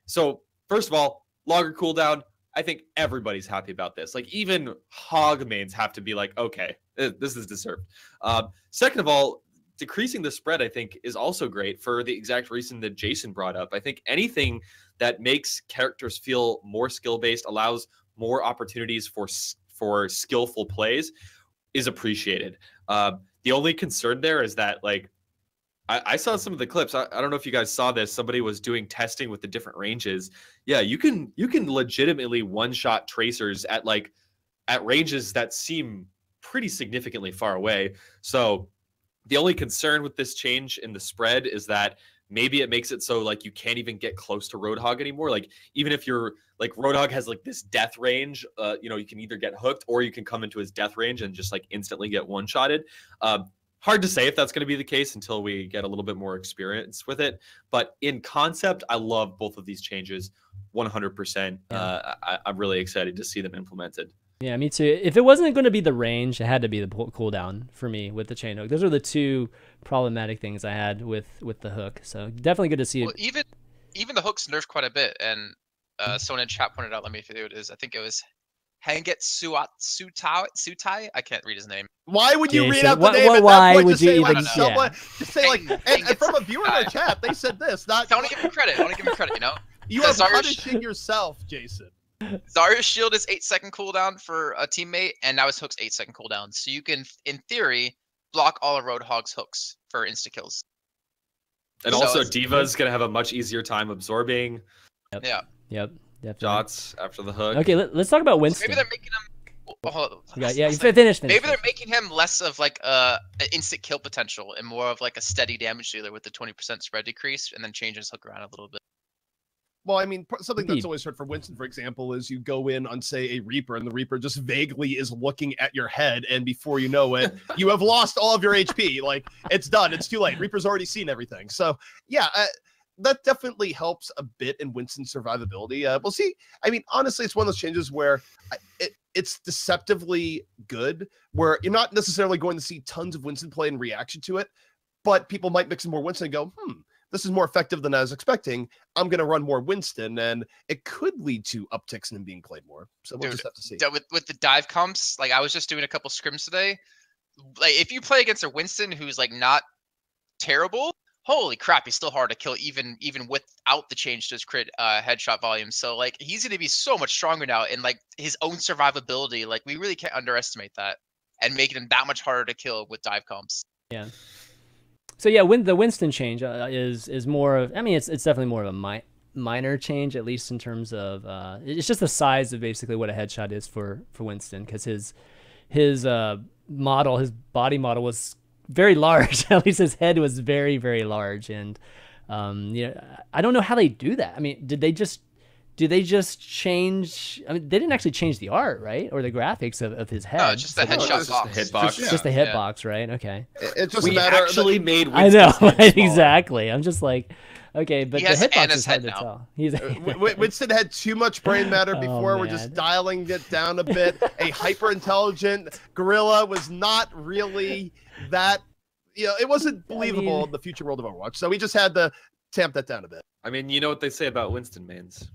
So first of all, longer cooldown. I think everybody's happy about this. Like even Hog mains have to be like, okay, this is deserved. Second of all, decreasing the spread, I think, is also great for the exact reason that Jason brought up. I think anything that makes characters feel more skill-based, allows more opportunities for skillful plays, is appreciated. The only concern there is that, like, I saw some of the clips. I don't know if you guys saw this. Somebody was doing testing with the different ranges. Yeah, you can legitimately one-shot tracers at ranges that seem pretty significantly far away. So the only concern with this change in the spread is that maybe it makes it so like you can't even get close to Roadhog anymore. Like even if you're like Roadhog has like this death range, you can either get hooked or you can come into his death range and just like instantly get one-shotted. Hard to say if that's going to be the case until we get a little bit more experience with it. But in concept, I love both of these changes 100%. Yeah. I'm really excited to see them implemented. Yeah, me too. If it wasn't going to be the range, it had to be the cooldown for me with the chain hook. Those are the two problematic things I had with the hook. So definitely good to see it. Even the hook's nerfed quite a bit. And someone in chat pointed out, let me see who it is. I think it was Hanget Sutai. I can't read his name. Why would you read out the name? Why would you even? Just say like, and from a viewer in our chat, they said this. I want to give him credit. You know. You are punishing yourself, Jason. Zarya's shield is 8-second cooldown for a teammate, and now his hook's 8-second cooldown. So you can, in theory, block all of Roadhog's hooks for insta kills. And so also, Diva's gonna have a much easier time absorbing. Yep. Yeah. Yep. Definitely. Shots after the hook. Okay, let's talk about Winston. Maybe they're making him. Yeah, finish. Maybe they're making him less of like an instant kill potential and more of like a steady damage dealer with the 20% spread decrease, and then changing his hook around a little bit. Well, I mean, something that's always heard for Winston, for example, is you go in on, say, a Reaper, and the Reaper just vaguely is looking at your head, and before you know it, you have lost all of your HP. Like, it's done. It's too late. Reaper's already seen everything. So, yeah, that definitely helps a bit in Winston's survivability. We'll see. I mean, honestly, it's one of those changes where it's deceptively good, where you're not necessarily going to see tons of Winston play in reaction to it, but people might mix in more Winston and go, this is more effective than I was expecting. I'm going to run more Winston, and it could lead to upticks in him being played more. So we'll just have to see. With the dive comps, like I was just doing a couple scrims today. Like if you play against a Winston who's like not terrible, holy crap, he's still hard to kill even without the change to his crit headshot volume. So like he's going to be so much stronger now, and like his own survivability, like we really can't underestimate that, and making him that much harder to kill with dive comps. Yeah. So yeah, when the Winston change is more of, I mean, it's definitely more of a minor change, at least in terms of it's just the size of basically what a headshot is for Winston, because his model, his body model was very large. At least his head was very, very large, and you know, I don't know how they do that. I mean, do they just change? I mean, they didn't actually change the art, right, or the graphics of his head. No, just the headshot box. Just the hitbox, right? Okay. It's just We a matter actually made I know, Winston's head smaller. Exactly. I'm just like, okay, but He the has hitbox Anna's is hard head to now. tell. He's Winston had too much brain matter before. We're man. just dialing it down a bit. A hyper-intelligent gorilla was not really that. You know, it wasn't believable in the future world of Overwatch. So we just had to tamp that down a bit. I mean, you know what they say about Winston mains.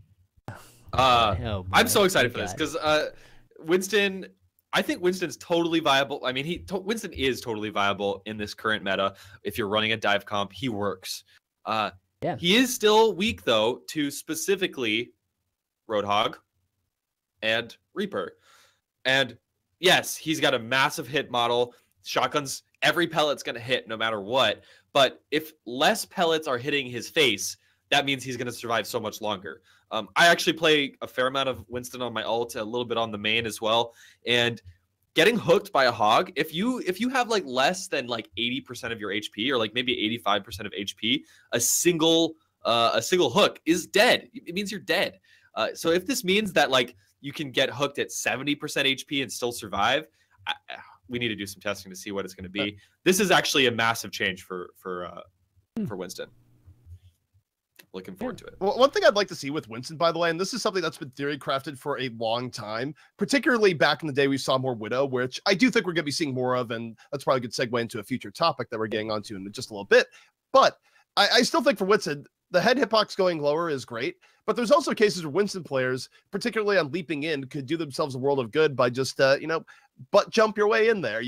Oh, I'm so excited for Good this because Winston, I think Winston's totally viable. I mean, Winston is totally viable in this current meta. If you're running a dive comp, he works. Yeah. He is still weak though to specifically Roadhog and Reaper. And yes, he's got a massive hit model. Shotguns, every pellet's going to hit no matter what. But if less pellets are hitting his face, that means he's going to survive so much longer. I actually play a fair amount of Winston on my ult, a little bit on the main as well. And getting hooked by a hog, if you have like less than like 80% of your HP, or like maybe 85% of HP, a single hook is dead. It means you're dead. So if this means that like you can get hooked at 70% HP and still survive, we need to do some testing to see what it's going to be. This is actually a massive change for Winston. Looking forward to it. Well, one thing I'd like to see with Winston, by the way, and this is something that's been theory crafted for a long time, particularly back in the day we saw more Widow, which I do think we're going to be seeing more of, and that's probably a good segue into a future topic that we're getting onto in just a little bit. But I still think for Winston, the head hitbox going lower is great, but there's also cases where Winston players, particularly on leaping in, could do themselves a world of good by just, butt jump your way in there.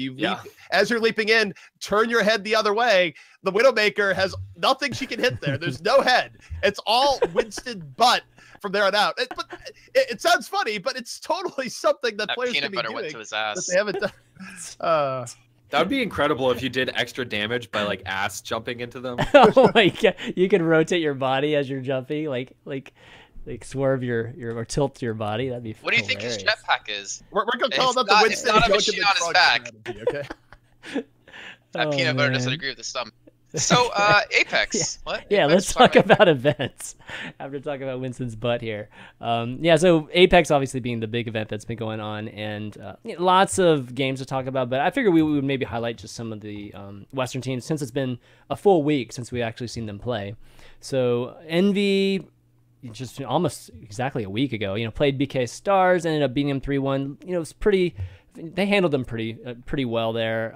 As you're leaping in, turn your head the other way. The Widowmaker has nothing she can hit there. There's no head. It's all Winston butt from there on out. But it sounds funny, but it's totally something that players can be doing. Went to his ass. That they haven't done. That would be incredible if you did extra damage by like ass jumping into them. Oh my god! You can rotate your body as you're jumping, like swerve your or tilt your body. That'd be. What do you think his jetpack is? We're gonna call that the Winston. It's not a machine on his back. Okay. Peanut butter doesn't agree with this thumb. So Apex. What? Yeah, let's talk about events after talking about Winston's butt here. Yeah, so Apex obviously being the big event that's been going on, and lots of games to talk about, but I figured we would maybe highlight just some of the Western teams since it's been a full week since we actually seen them play. So Envy, just almost exactly a week ago, played BK Stars, ended up beating them 3-1. It was pretty, they handled them pretty well there.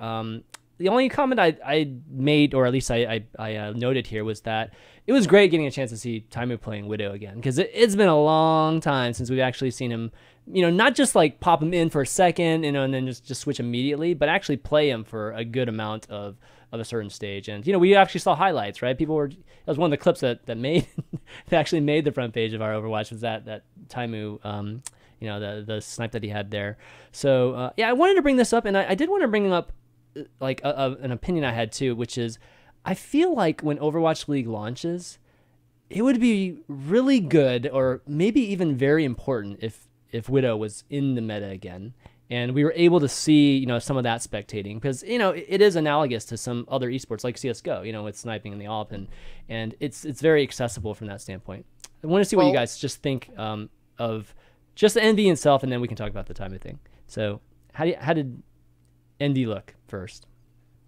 The only comment I made, or at least I noted here, was that it was great getting a chance to see Taimu playing Widow again, because it's been a long time since we've actually seen him, not just like pop him in for a second, and then just switch immediately, but actually play him for a good amount of a certain stage. And we actually saw highlights, right? That was one of the clips that made that actually made the front page of our Overwatch, was that Taimu, the snipe that he had there. So yeah, I wanted to bring this up, and I did want to bring up like an opinion I had too, which is I feel like when Overwatch League launches, it would be really good, or maybe even very important, if Widow was in the meta again, and we were able to see some of that spectating, because it is analogous to some other esports like CS:GO, with sniping in the AWP, and it's very accessible from that standpoint. I want to see what you guys just think of just the Envy itself, and then we can talk about the Taimu thing. So how did Envy look first?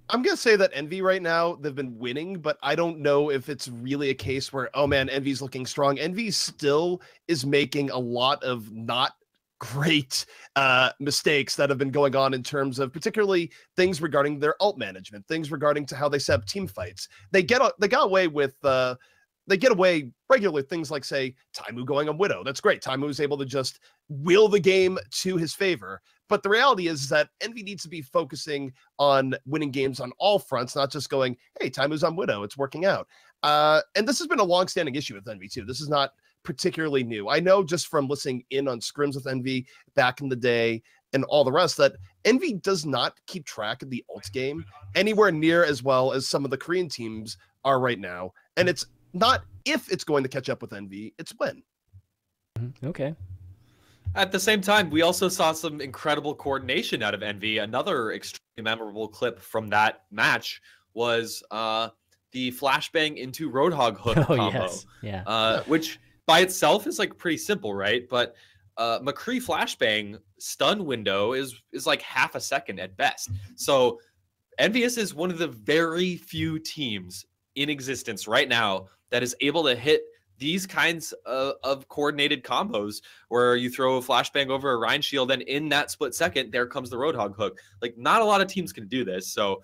I'm going to say that Envy right now, they've been winning, but I don't know if it's really a case where, oh man, Envy's looking strong. Envy still is making a lot of not great mistakes that have been going on in terms of particularly things regarding their ult management, things regarding to how they set up team fights. They got away with they get away regularly things like, say, Taimu going on Widow. That's great. Taimu is able to just will the game to his favor. But the reality is that Envy needs to be focusing on winning games on all fronts, not just going, hey, Taimu's on Widow, it's working out. And this has been a long-standing issue with Envy too. This is not particularly new. I know just from listening in on scrims with Envy back in the day and all the rest that Envy does not keep track of the ult game anywhere near as well as some of the Korean teams are right now. And it's not if it's going to catch up with Envy, it's when. Okay. At the same time, we also saw some incredible coordination out of Envy. Another extremely memorable clip from that match was the flashbang into Roadhog hook combo. Yes. Yeah. Which by itself is like pretty simple, right? But McCree flashbang stun window is like half a second at best. So Envious is one of the very few teams in existence right now that is able to hit these kinds of coordinated combos where you throw a flashbang over a Rhine shield and in that split second, there comes the Roadhog hook. Like not a lot of teams can do this. So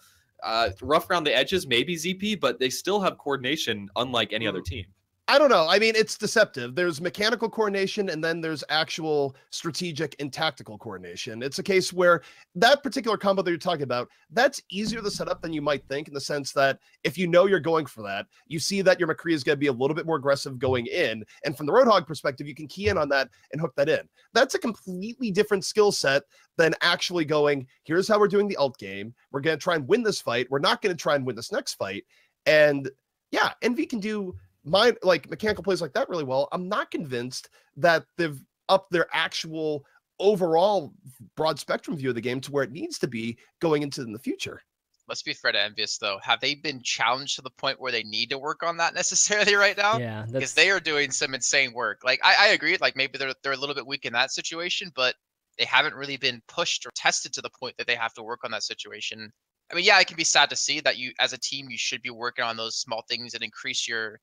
rough around the edges, maybe ZP, but they still have coordination unlike any other team. I don't know. I mean, it's deceptive. There's mechanical coordination and then there's actual strategic and tactical coordination. It's a case where that particular combo that you're talking about, that's easier to set up than you might think in the sense that if you know you're going for that, you see that your McCree is going to be a little bit more aggressive going in. And from the Roadhog perspective, you can key in on that and hook that in. That's a completely different skill set than actually going, here's how we're doing the ult game. We're going to try and win this fight. We're not going to try and win this next fight. And yeah, Envy can do like mechanical plays like that really well. I'm not convinced that they've upped their actual overall broad spectrum view of the game to where it needs to be going into in the future. Let's be fair to Envious though. Have they been challenged to the point where they need to work on that necessarily right now? Yeah, because they are doing some insane work. Like I agree. Like maybe they're a little bit weak in that situation, but they haven't really been pushed or tested to the point that they have to work on that situation. I mean, yeah, it can be sad to see that you, as a team, you should be working on those small things and increase your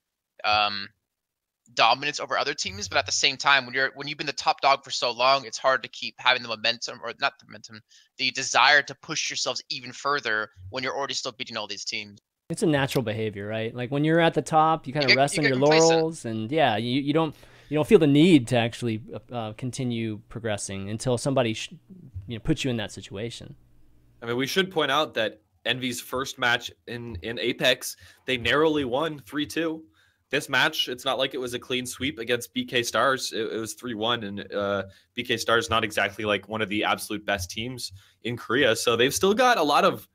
dominance over other teams, but at the same time, when you've been the top dog for so long, it's hard to keep having the momentum, or not the momentum, the desire to push yourselves even further when you're already still beating all these teams. It's a natural behavior, right? Like when you're at the top, you kind of rest on your laurels, and yeah, you don't feel the need to actually continue progressing until somebody puts you in that situation. I mean, we should point out that Envy's first match in Apex, they narrowly won 3-2. This match, it's not like it was a clean sweep against BK Stars. It was 3-1, and BK Stars not exactly like one of the absolute best teams in Korea. So they've still got a lot of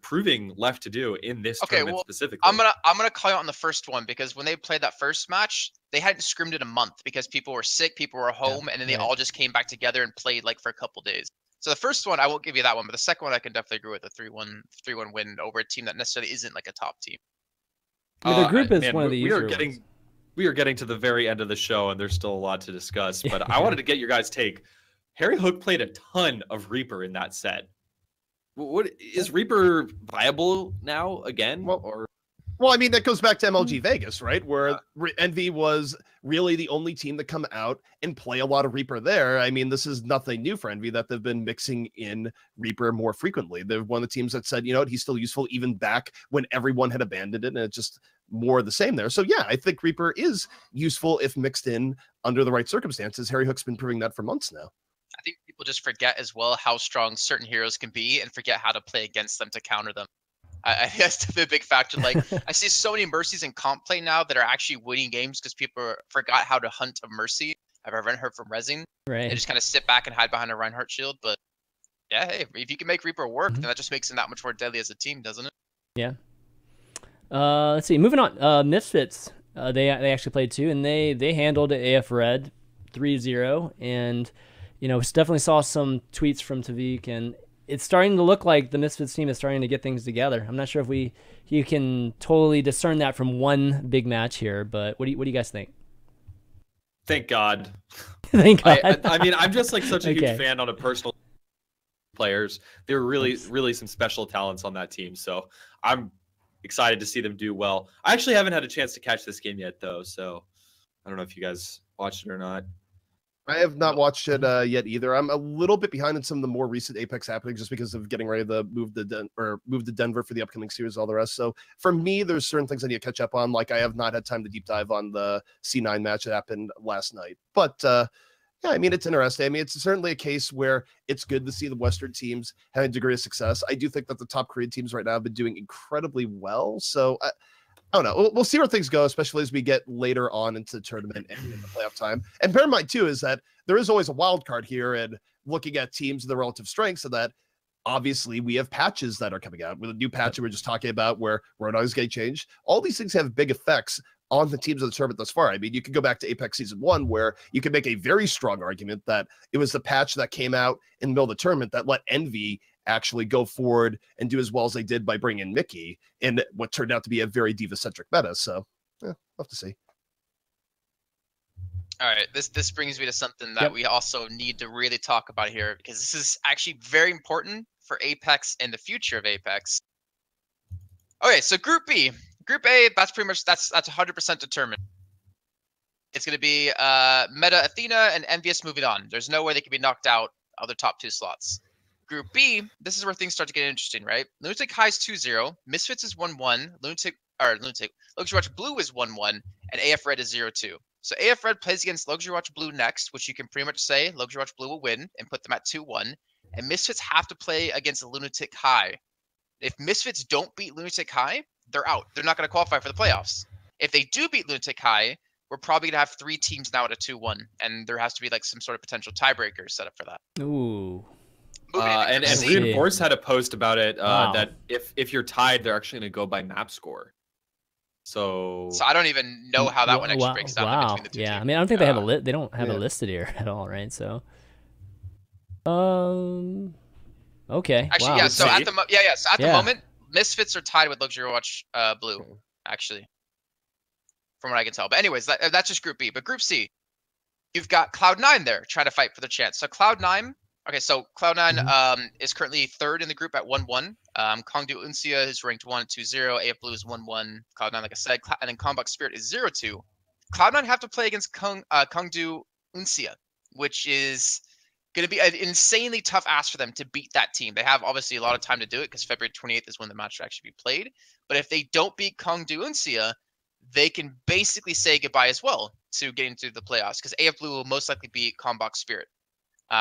proving left to do in this tournament specifically. I'm gonna call you out on the first one because when they played that first match, they hadn't scrimmed in a month because people were sick, people were home, and then they all just came back together and played like for a couple days. So the first one, I won't give you that one, but the second one, I can definitely agree with a 3-1 win over a team that necessarily isn't like a top team. I mean, the group is one of the easier ones. We are getting to the very end of the show, and there's still a lot to discuss. But I wanted to get your guys' take. Harry Hook played a ton of Reaper in that set. What is Reaper viable now again? Well, I mean, that goes back to MLG Vegas, right? Where Envy was really the only team to come out and play a lot of Reaper there. I mean, this is nothing new for Envy that they've been mixing in Reaper more frequently. They're one of the teams that said, you know what, he's still useful even back when everyone had abandoned it, and it's just more of the same there. So yeah, I think Reaper is useful if mixed in under the right circumstances. Harry Hook's been proving that for months now. I think people just forget as well how strong certain heroes can be and forget how to play against them to counter them. I think that's definitely a big factor. Like I see so many Mercies in comp play now that are actually winning games because people forgot how to hunt a Mercy. I've ever heard from Resin. Right. They just kind of sit back and hide behind a Reinhardt shield. But yeah, hey, if you can make Reaper work, then that just makes them that much more deadly as a team, doesn't it? Yeah. Let's see. Moving on. Misfits. They actually played too, and they handled AF Red 3-0, and definitely saw some tweets from Tavik, and it's starting to look like the Misfits team is starting to get things together. I'm not sure if you can totally discern that from one big match here, but what do you guys think? Thank God. Thank God. I mean, I'm just like such a huge fan on a personal players. There are really some special talents on that team, so I'm excited to see them do well. I actually haven't had a chance to catch this game yet, though, so I don't know if you guys watched it or not. I have not watched it yet either. I'm a little bit behind in some of the more recent Apex happenings just because of getting ready to move to Denver for the upcoming series, all the rest. So for me, there's certain things I need to catch up on. Like I have not had time to deep dive on the C9 match that happened last night. But Yeah, I mean, it's interesting. I mean, it's certainly a case where it's good to see the Western teams having a degree of success. I do think that the top Korean teams right now have been doing incredibly well. So I don't know. We'll see where things go, especially as we get later on into the tournament and in the playoff time. And bear in mind, too, is that there is always a wild card here, and looking at teams and their relative strengths, and that obviously we have patches that are coming out with a new patch that we're just talking about where Roadhog is getting changed. All these things have big effects on the teams of the tournament thus far. I mean, you could go back to Apex Season 1, where you could make a very strong argument that it was the patch that came out in the middle of the tournament that let Envy actually go forward and do as well as they did by bringing in Mickey in what turned out to be a very diva-centric meta. So, yeah, we'll have to see. All right, this brings me to something that we also need to really talk about here, because this is actually very important for Apex and the future of Apex. Okay, so Group B. Group A, that's 100% determined. It's going to be Meta Athena and Envious moving on. There's no way they can be knocked out of the top 2 slots. Group B, this is where things start to get interesting, right? Lunatic High is 2-0, Misfits is 1-1, Luxury Watch Blue is 1-1, and AF Red is 0-2. So AF Red plays against Luxury Watch Blue next, which you can pretty much say Luxury Watch Blue will win and put them at 2-1. And Misfits have to play against Lunatic High. If Misfits don't beat Lunatic High, they're out. They're not going to qualify for the playoffs. If they do beat Lunatic High, we're probably going to have 3 teams now at a 2-1, and there has to be like some sort of potential tiebreaker set up for that. Ooh. And Reinforce had a post about it that if you're tied, they're actually going to go by map score. So I don't even know how that one actually breaks down between the two teams. I mean, I don't think they have a they don't have it listed here at all, right? So, okay. Actually, yeah. So at the moment, Misfits are tied with Luxury Watch Blue, actually, from what I can tell. But anyways, that's just Group B. But Group C, you've got Cloud9 there trying to fight for the chance. So Cloud9, so Cloud9 is currently 3rd in the group at 1-1. Kongdu Uncia is ranked 1 at 2-0. AF Blue is 1-1. Cloud9, like I said, and then Combat Spirit is 0-2. Cloud9 have to play against Kongdu Uncia, which is going to be an insanely tough ask for them to beat that team. They have obviously a lot of time to do it because February 28th is when the match will actually be played. But if they don't beat Kongdu Uncia, they can basically say goodbye as well to getting to the playoffs, because AF Blue will most likely beat Combat Spirit,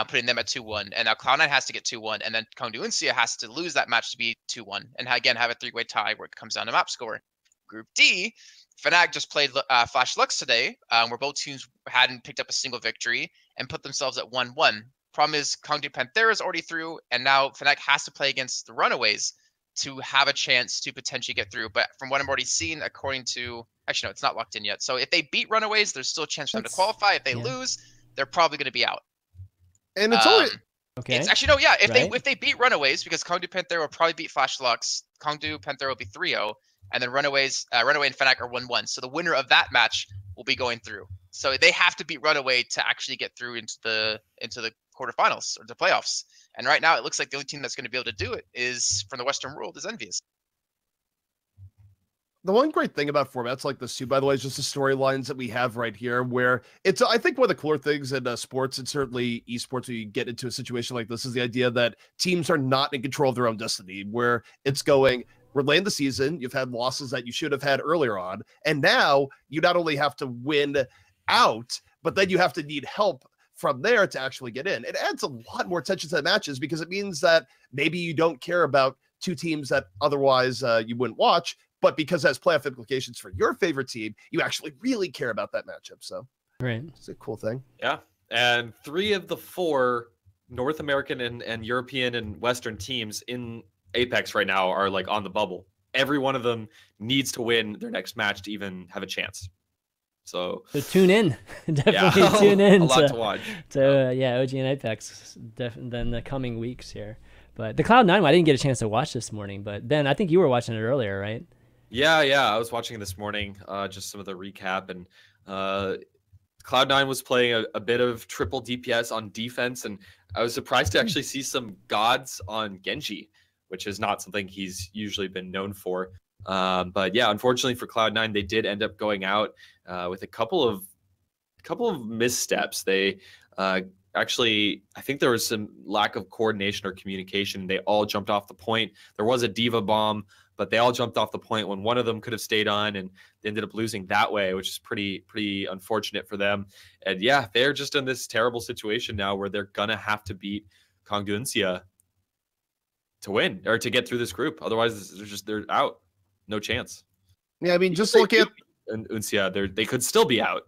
putting them at 2-1. And now Cloud9 has to get 2-1, and then Kongdu Uncia has to lose that match to be 2-1, and again have a 3-way tie where it comes down to map score. Group D, Fnatic just played Flash Lux today, where both teams hadn't picked up a single victory and put themselves at 1-1. Problem is, Kongdu Panthera is already through, and now Fnatic has to play against the Runaways to have a chance to potentially get through. But from what I'm already seeing, according to... Actually, no, it's not locked in yet. So if they beat Runaways, there's still a chance for them to qualify. If they lose, they're probably going to be out. And it's only... Okay. It's actually, no, yeah. If they beat Runaways, because Kongdu Panthera will probably beat Flash Lux, Kongdu Panthera will be 3-0, and then Runaway and Fnatic are 1-1. So the winner of that match will be going through. So they have to beat Runaway to actually get through into the quarterfinals or the playoffs. And right now, it looks like the only team that's going to be able to do it is from the Western world is Envious. The one great thing about formats like this, too, by the way, is just the storylines that we have right here, where it's, I think, one of the cooler things in sports, and certainly esports, when you get into a situation like this, is the idea that teams are not in control of their own destiny, where it's going, we're late in the season, you've had losses that you should have had earlier on, and now you not only have to win out, but then you have to need help from there to actually get in. It adds a lot more tension to the matches, because it means that maybe you don't care about 2 teams that otherwise you wouldn't watch, but because it has playoff implications for your favorite team, you actually really care about that matchup. So it's a cool thing. Yeah. And 3 of the 4 North American and European and Western teams in Apex right now are like on the bubble. Every one of them needs to win their next match to even have a chance. So tune in. Definitely tune in. A lot to watch. OG and Apex then the coming weeks here. But the Cloud9 I didn't get a chance to watch this morning, but Ben, I think you were watching it earlier, right? Yeah, I was watching it this morning, just some of the recap, and Cloud9 was playing a bit of triple DPS on defense, and I was surprised to actually see some gods on Genji, which is not something he's usually been known for. But yeah, unfortunately for Cloud9, they did end up going out with a couple of missteps. They actually, I think there was some lack of coordination or communication. They all jumped off the point. There was a diva bomb, but they all jumped off the point when one of them could have stayed on, and they ended up losing that way, which is pretty unfortunate for them. And yeah, they're just in this terrible situation now where they're gonna have to beat Kungarna to win or to get through this group. Otherwise, they're out, no chance. Yeah, I mean, just look at Uncia, they could still be out.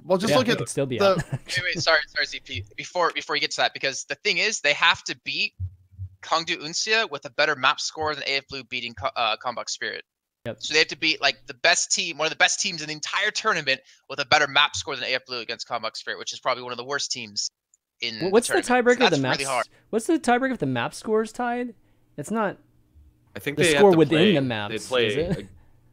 Well, just look at still be the. out. Wait, sorry, ZP. Before you get to that, because the thing is, they have to beat Uncia with a better map score than AFBlue beating Combat Spirit. Yep. So they have to beat like the best team, one of the best teams in the entire tournament, with a better map score than AFBlue against Combat Spirit, which is probably one of the worst teams in. What's the tiebreaker of the maps? Really what's the tiebreaker if the map scores tied? It's not. I think the they score have to within play, the maps. They play. Is it?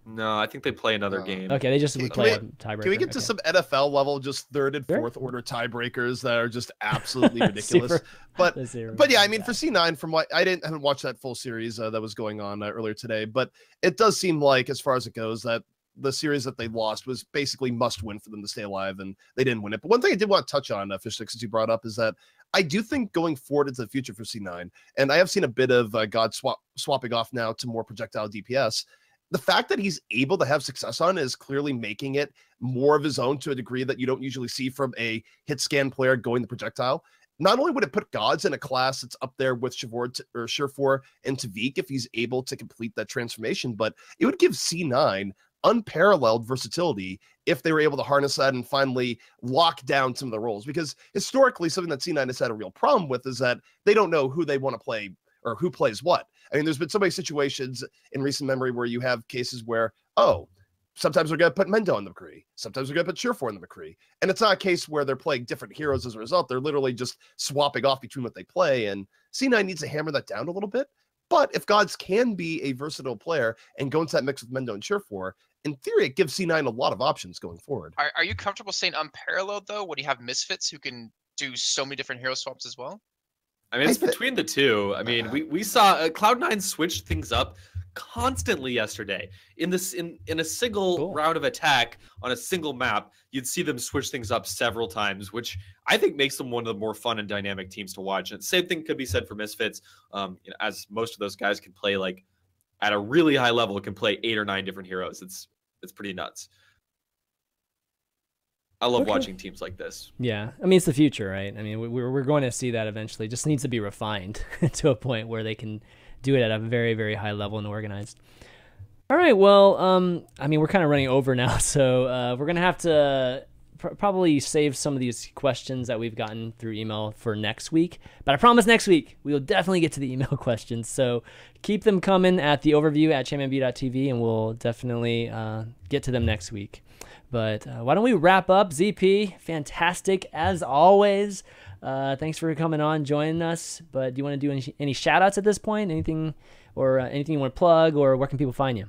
No, I think they play another game. Okay, they just would play a tiebreaker. Can we get to some NFL level, just third and fourth order tiebreakers that are just absolutely ridiculous? But yeah, I mean, for C9, from what I haven't watched that full series that was going on earlier today, but it does seem like, as far as it goes, that the series that they lost was basically must win for them to stay alive, and they didn't win it. But one thing I did want to touch on, Fishstix, as you brought up, is that I do think going forward into the future for C9, and I have seen a bit of God swapping off now to more projectile DPS. The fact that he's able to have success on is clearly making it more of his own to a degree that you don't usually see from a hit scan player going the projectile. Not only would it put Gods in a class that's up there with Surefour and Tavik if he's able to complete that transformation, but it would give C9 unparalleled versatility if they were able to harness that and finally lock down some of the roles. Because historically, something that C9 has had a real problem with is that they don't know who they want to play or who plays what. I mean, there's been so many situations in recent memory where you have cases where, oh, sometimes we're going to put Mendo in the McCree. Sometimes we're going to put Surefour in the McCree. And it's not a case where they're playing different heroes as a result. They're literally just swapping off between what they play. And C9 needs to hammer that down a little bit. But if Gods can be a versatile player and go into that mix with Mendo and Surefour, in theory, it gives C9 a lot of options going forward. Are you comfortable saying unparalleled, though, when you have Misfits who can do so many different hero swaps as well? I mean, it's between the two. I mean, we saw Cloud9 switch things up constantly yesterday. In a single round of attack on a single map, you'd see them switch things up several times, which I think makes them one of the more fun and dynamic teams to watch. And same thing could be said for Misfits, as most of those guys can play like at a really high level, can play 8 or 9 different heroes. It's pretty nuts. I love watching teams like this. Yeah, I mean, it's the future, right? I mean, we're going to see that eventually. It just needs to be refined to a point where they can do it at a very, very high level and organized. All right, well, I mean, we're kind of running over now, so we're going to have to probably save some of these questions that we've gotten through email for next week. But I promise next week we will definitely get to the email questions. So keep them coming at the overview at chanmanv.tv, and we'll definitely get to them next week. But why don't we wrap up? ZP, fantastic as always. Thanks for coming on, joining us. But do you want to do any shout outs at this point? Anything you want to plug, or where can people find you?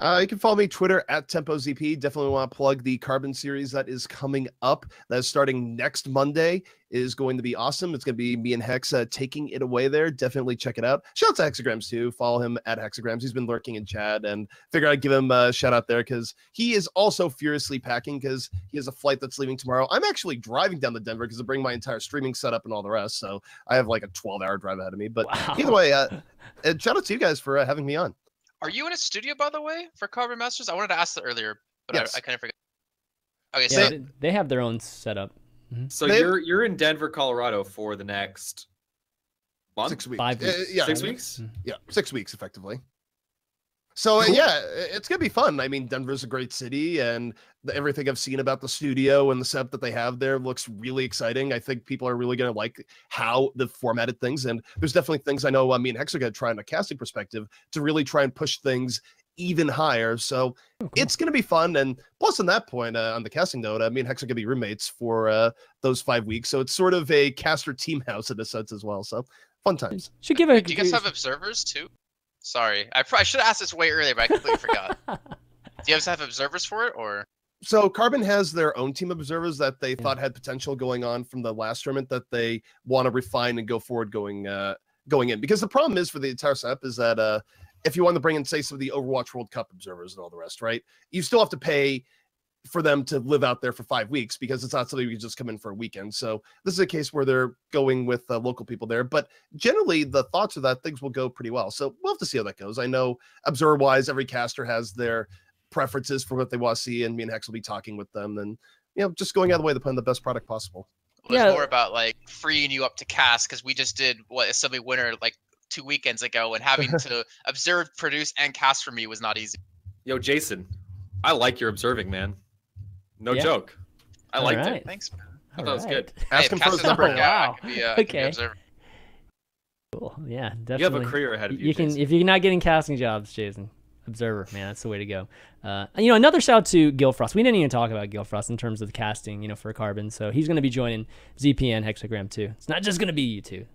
You can follow me Twitter at TempoZP. Definitely want to plug the Carbon series that is coming up. That is starting next Monday. Is going to be awesome. It's going to be me and Hex taking it away there. Definitely check it out. Shout out to Hexagrams too. Follow him at Hexagrams. He's been lurking in chat, and figure I'd give him a shout out there because he is also furiously packing because he has a flight that's leaving tomorrow. I'm actually driving down to Denver because I bring my entire streaming setup and all the rest. So I have like a 12-hour drive ahead of me. But either way, shout out to you guys for having me on. Are you in a studio, by the way, for Carbon Masters? I wanted to ask that earlier, but yes. I kind of forgot. Okay, yeah, so they have their own setup. So you're in Denver, Colorado for the next month? 6 weeks. 5 weeks. Yeah, 6 weeks? Yeah, 6 weeks effectively. So yeah, it's gonna be fun. I mean, Denver's a great city, and everything I've seen about the studio and the setup that they have there looks really exciting. I think people are really gonna like how they've formatted things, and there's definitely things I know me and Hex are gonna try on a casting perspective to really try and push things even higher. So it's gonna be fun. And plus, on that point, on the casting note, me and Hex are gonna be roommates for those 5 weeks. So it's sort of a caster team house in a sense as well. So fun times. Should give it. Do you guys have observers too? Sorry, I should have asked this way earlier, but I completely forgot. Do you guys have observers for it, or? So Carbon has their own team of observers that they thought had potential going on from the last tournament that they want to refine and go forward going in. Because the problem is for the entire setup is that if you want to bring in, say, some of the Overwatch World Cup observers and all the rest, right? You still have to pay for them to live out there for 5 weeks, because it's not something you can just come in for a weekend. So this is a case where they're going with local people there, but generally the thoughts are that things will go pretty well. So we'll have to see how that goes. I know observer wise, every caster has their preferences for what they want to see, and me and Hex will be talking with them, and just going out of the way to put in the best product possible. Well, it's more about like freeing you up to cast, because we just did Assembly Winter like 2 weekends ago, and having to observe, produce, and cast for me was not easy. Yo, Jason, I like your observing, man. No joke. I liked it. Thanks, man. I thought it was good. Ask him for his number. Wow. Okay. Cool. Yeah, definitely. You have a career ahead of you. If you're not getting casting jobs, Jason, observer, man, that's the way to go. Another shout out to Gilfrost. We didn't even talk about Gilfrost in terms of the casting, for Carbon. So he's going to be joining ZPN Hexagram too. It's not just going to be you two.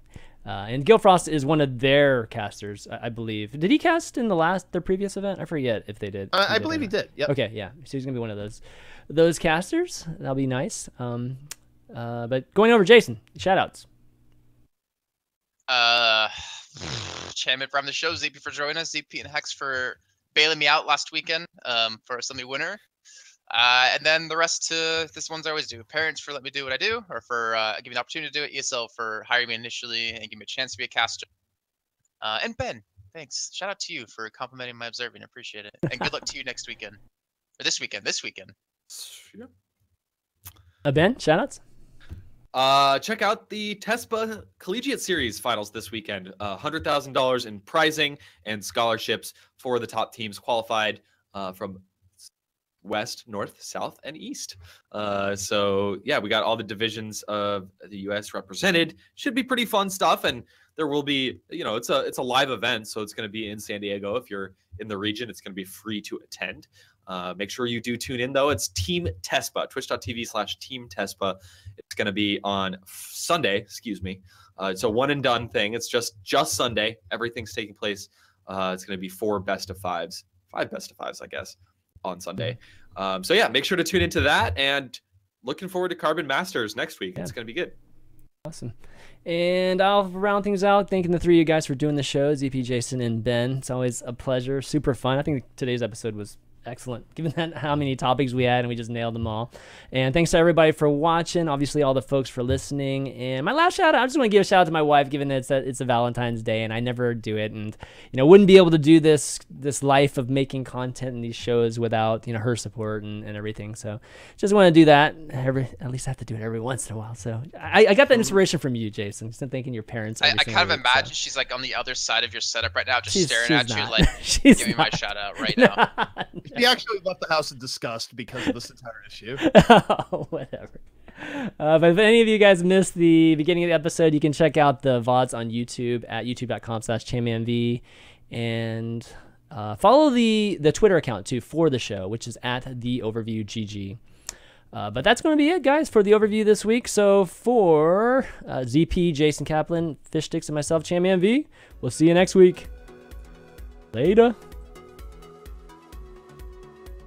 And Gilfrost is one of their casters, I believe. Did he cast in their previous event? I forget if they did. I believe he did. Yep. Okay, yeah. So he's gonna be one of those casters. That'll be nice. But going over, Jason, shout outs. ChanManV from the show, ZP for joining us, ZP and Hex for bailing me out last weekend for Assembly Winter. And then the rest this one's I always do. Parents for letting me do what I do, or for giving me the opportunity to do it. ESL for hiring me initially and giving me a chance to be a caster. And Ben, thanks. Shout out to you for complimenting my observing. I appreciate it. And good luck to you next weekend. Or this weekend. Ben, shout outs? Check out the TESPA Collegiate Series finals this weekend. $100,000 in prizing and scholarships for the top teams qualified from West, North, South, and East. So yeah, we got all the divisions of the U.S. represented. Should be pretty fun stuff, and there will be, it's a live event, so it's going to be in San Diego. If you're in the region, it's going to be free to attend. Make sure you do tune in though. It's Team TESPA, twitch.tv/Team TESPA. It's going to be on Sunday. Excuse me. It's a one and done thing. It's just Sunday. Everything's taking place. It's going to be 5 best of fives, I guess, on Sunday. So yeah, make sure to tune into that, and looking forward to Carbon Masters next week. Yeah. It's going to be good. Awesome. And I'll round things out, thanking the three of you guys for doing the show, ZP, Jason, and Ben. It's always a pleasure. Super fun. I think today's episode was excellent, given that how many topics we had, and we just nailed them all. And thanks to everybody for watching, obviously all the folks for listening. And my last shout out, I just want to give a shout out to my wife, given that it's a Valentine's Day and I never do it, and wouldn't be able to do this life of making content in these shows without her support and everything. So just want to do that. At least I have to do it every once in a while. So I got that inspiration from you, Jason. Just thanking your parents. I kind of imagine she's like on the other side of your setup right now, just staring at you like, give me my shout out right now. He actually left the house in disgust because of this entire issue. Whatever. But if any of you guys missed the beginning of the episode, you can check out the VODs on YouTube at youtube.com/ChanManV, and follow the Twitter account too for the show, which is at the Overview GG. But that's going to be it, guys, for the overview this week. So for ZP, Jason Kaplan, Fishstix, and myself, ChanManV, we'll see you next week. Later.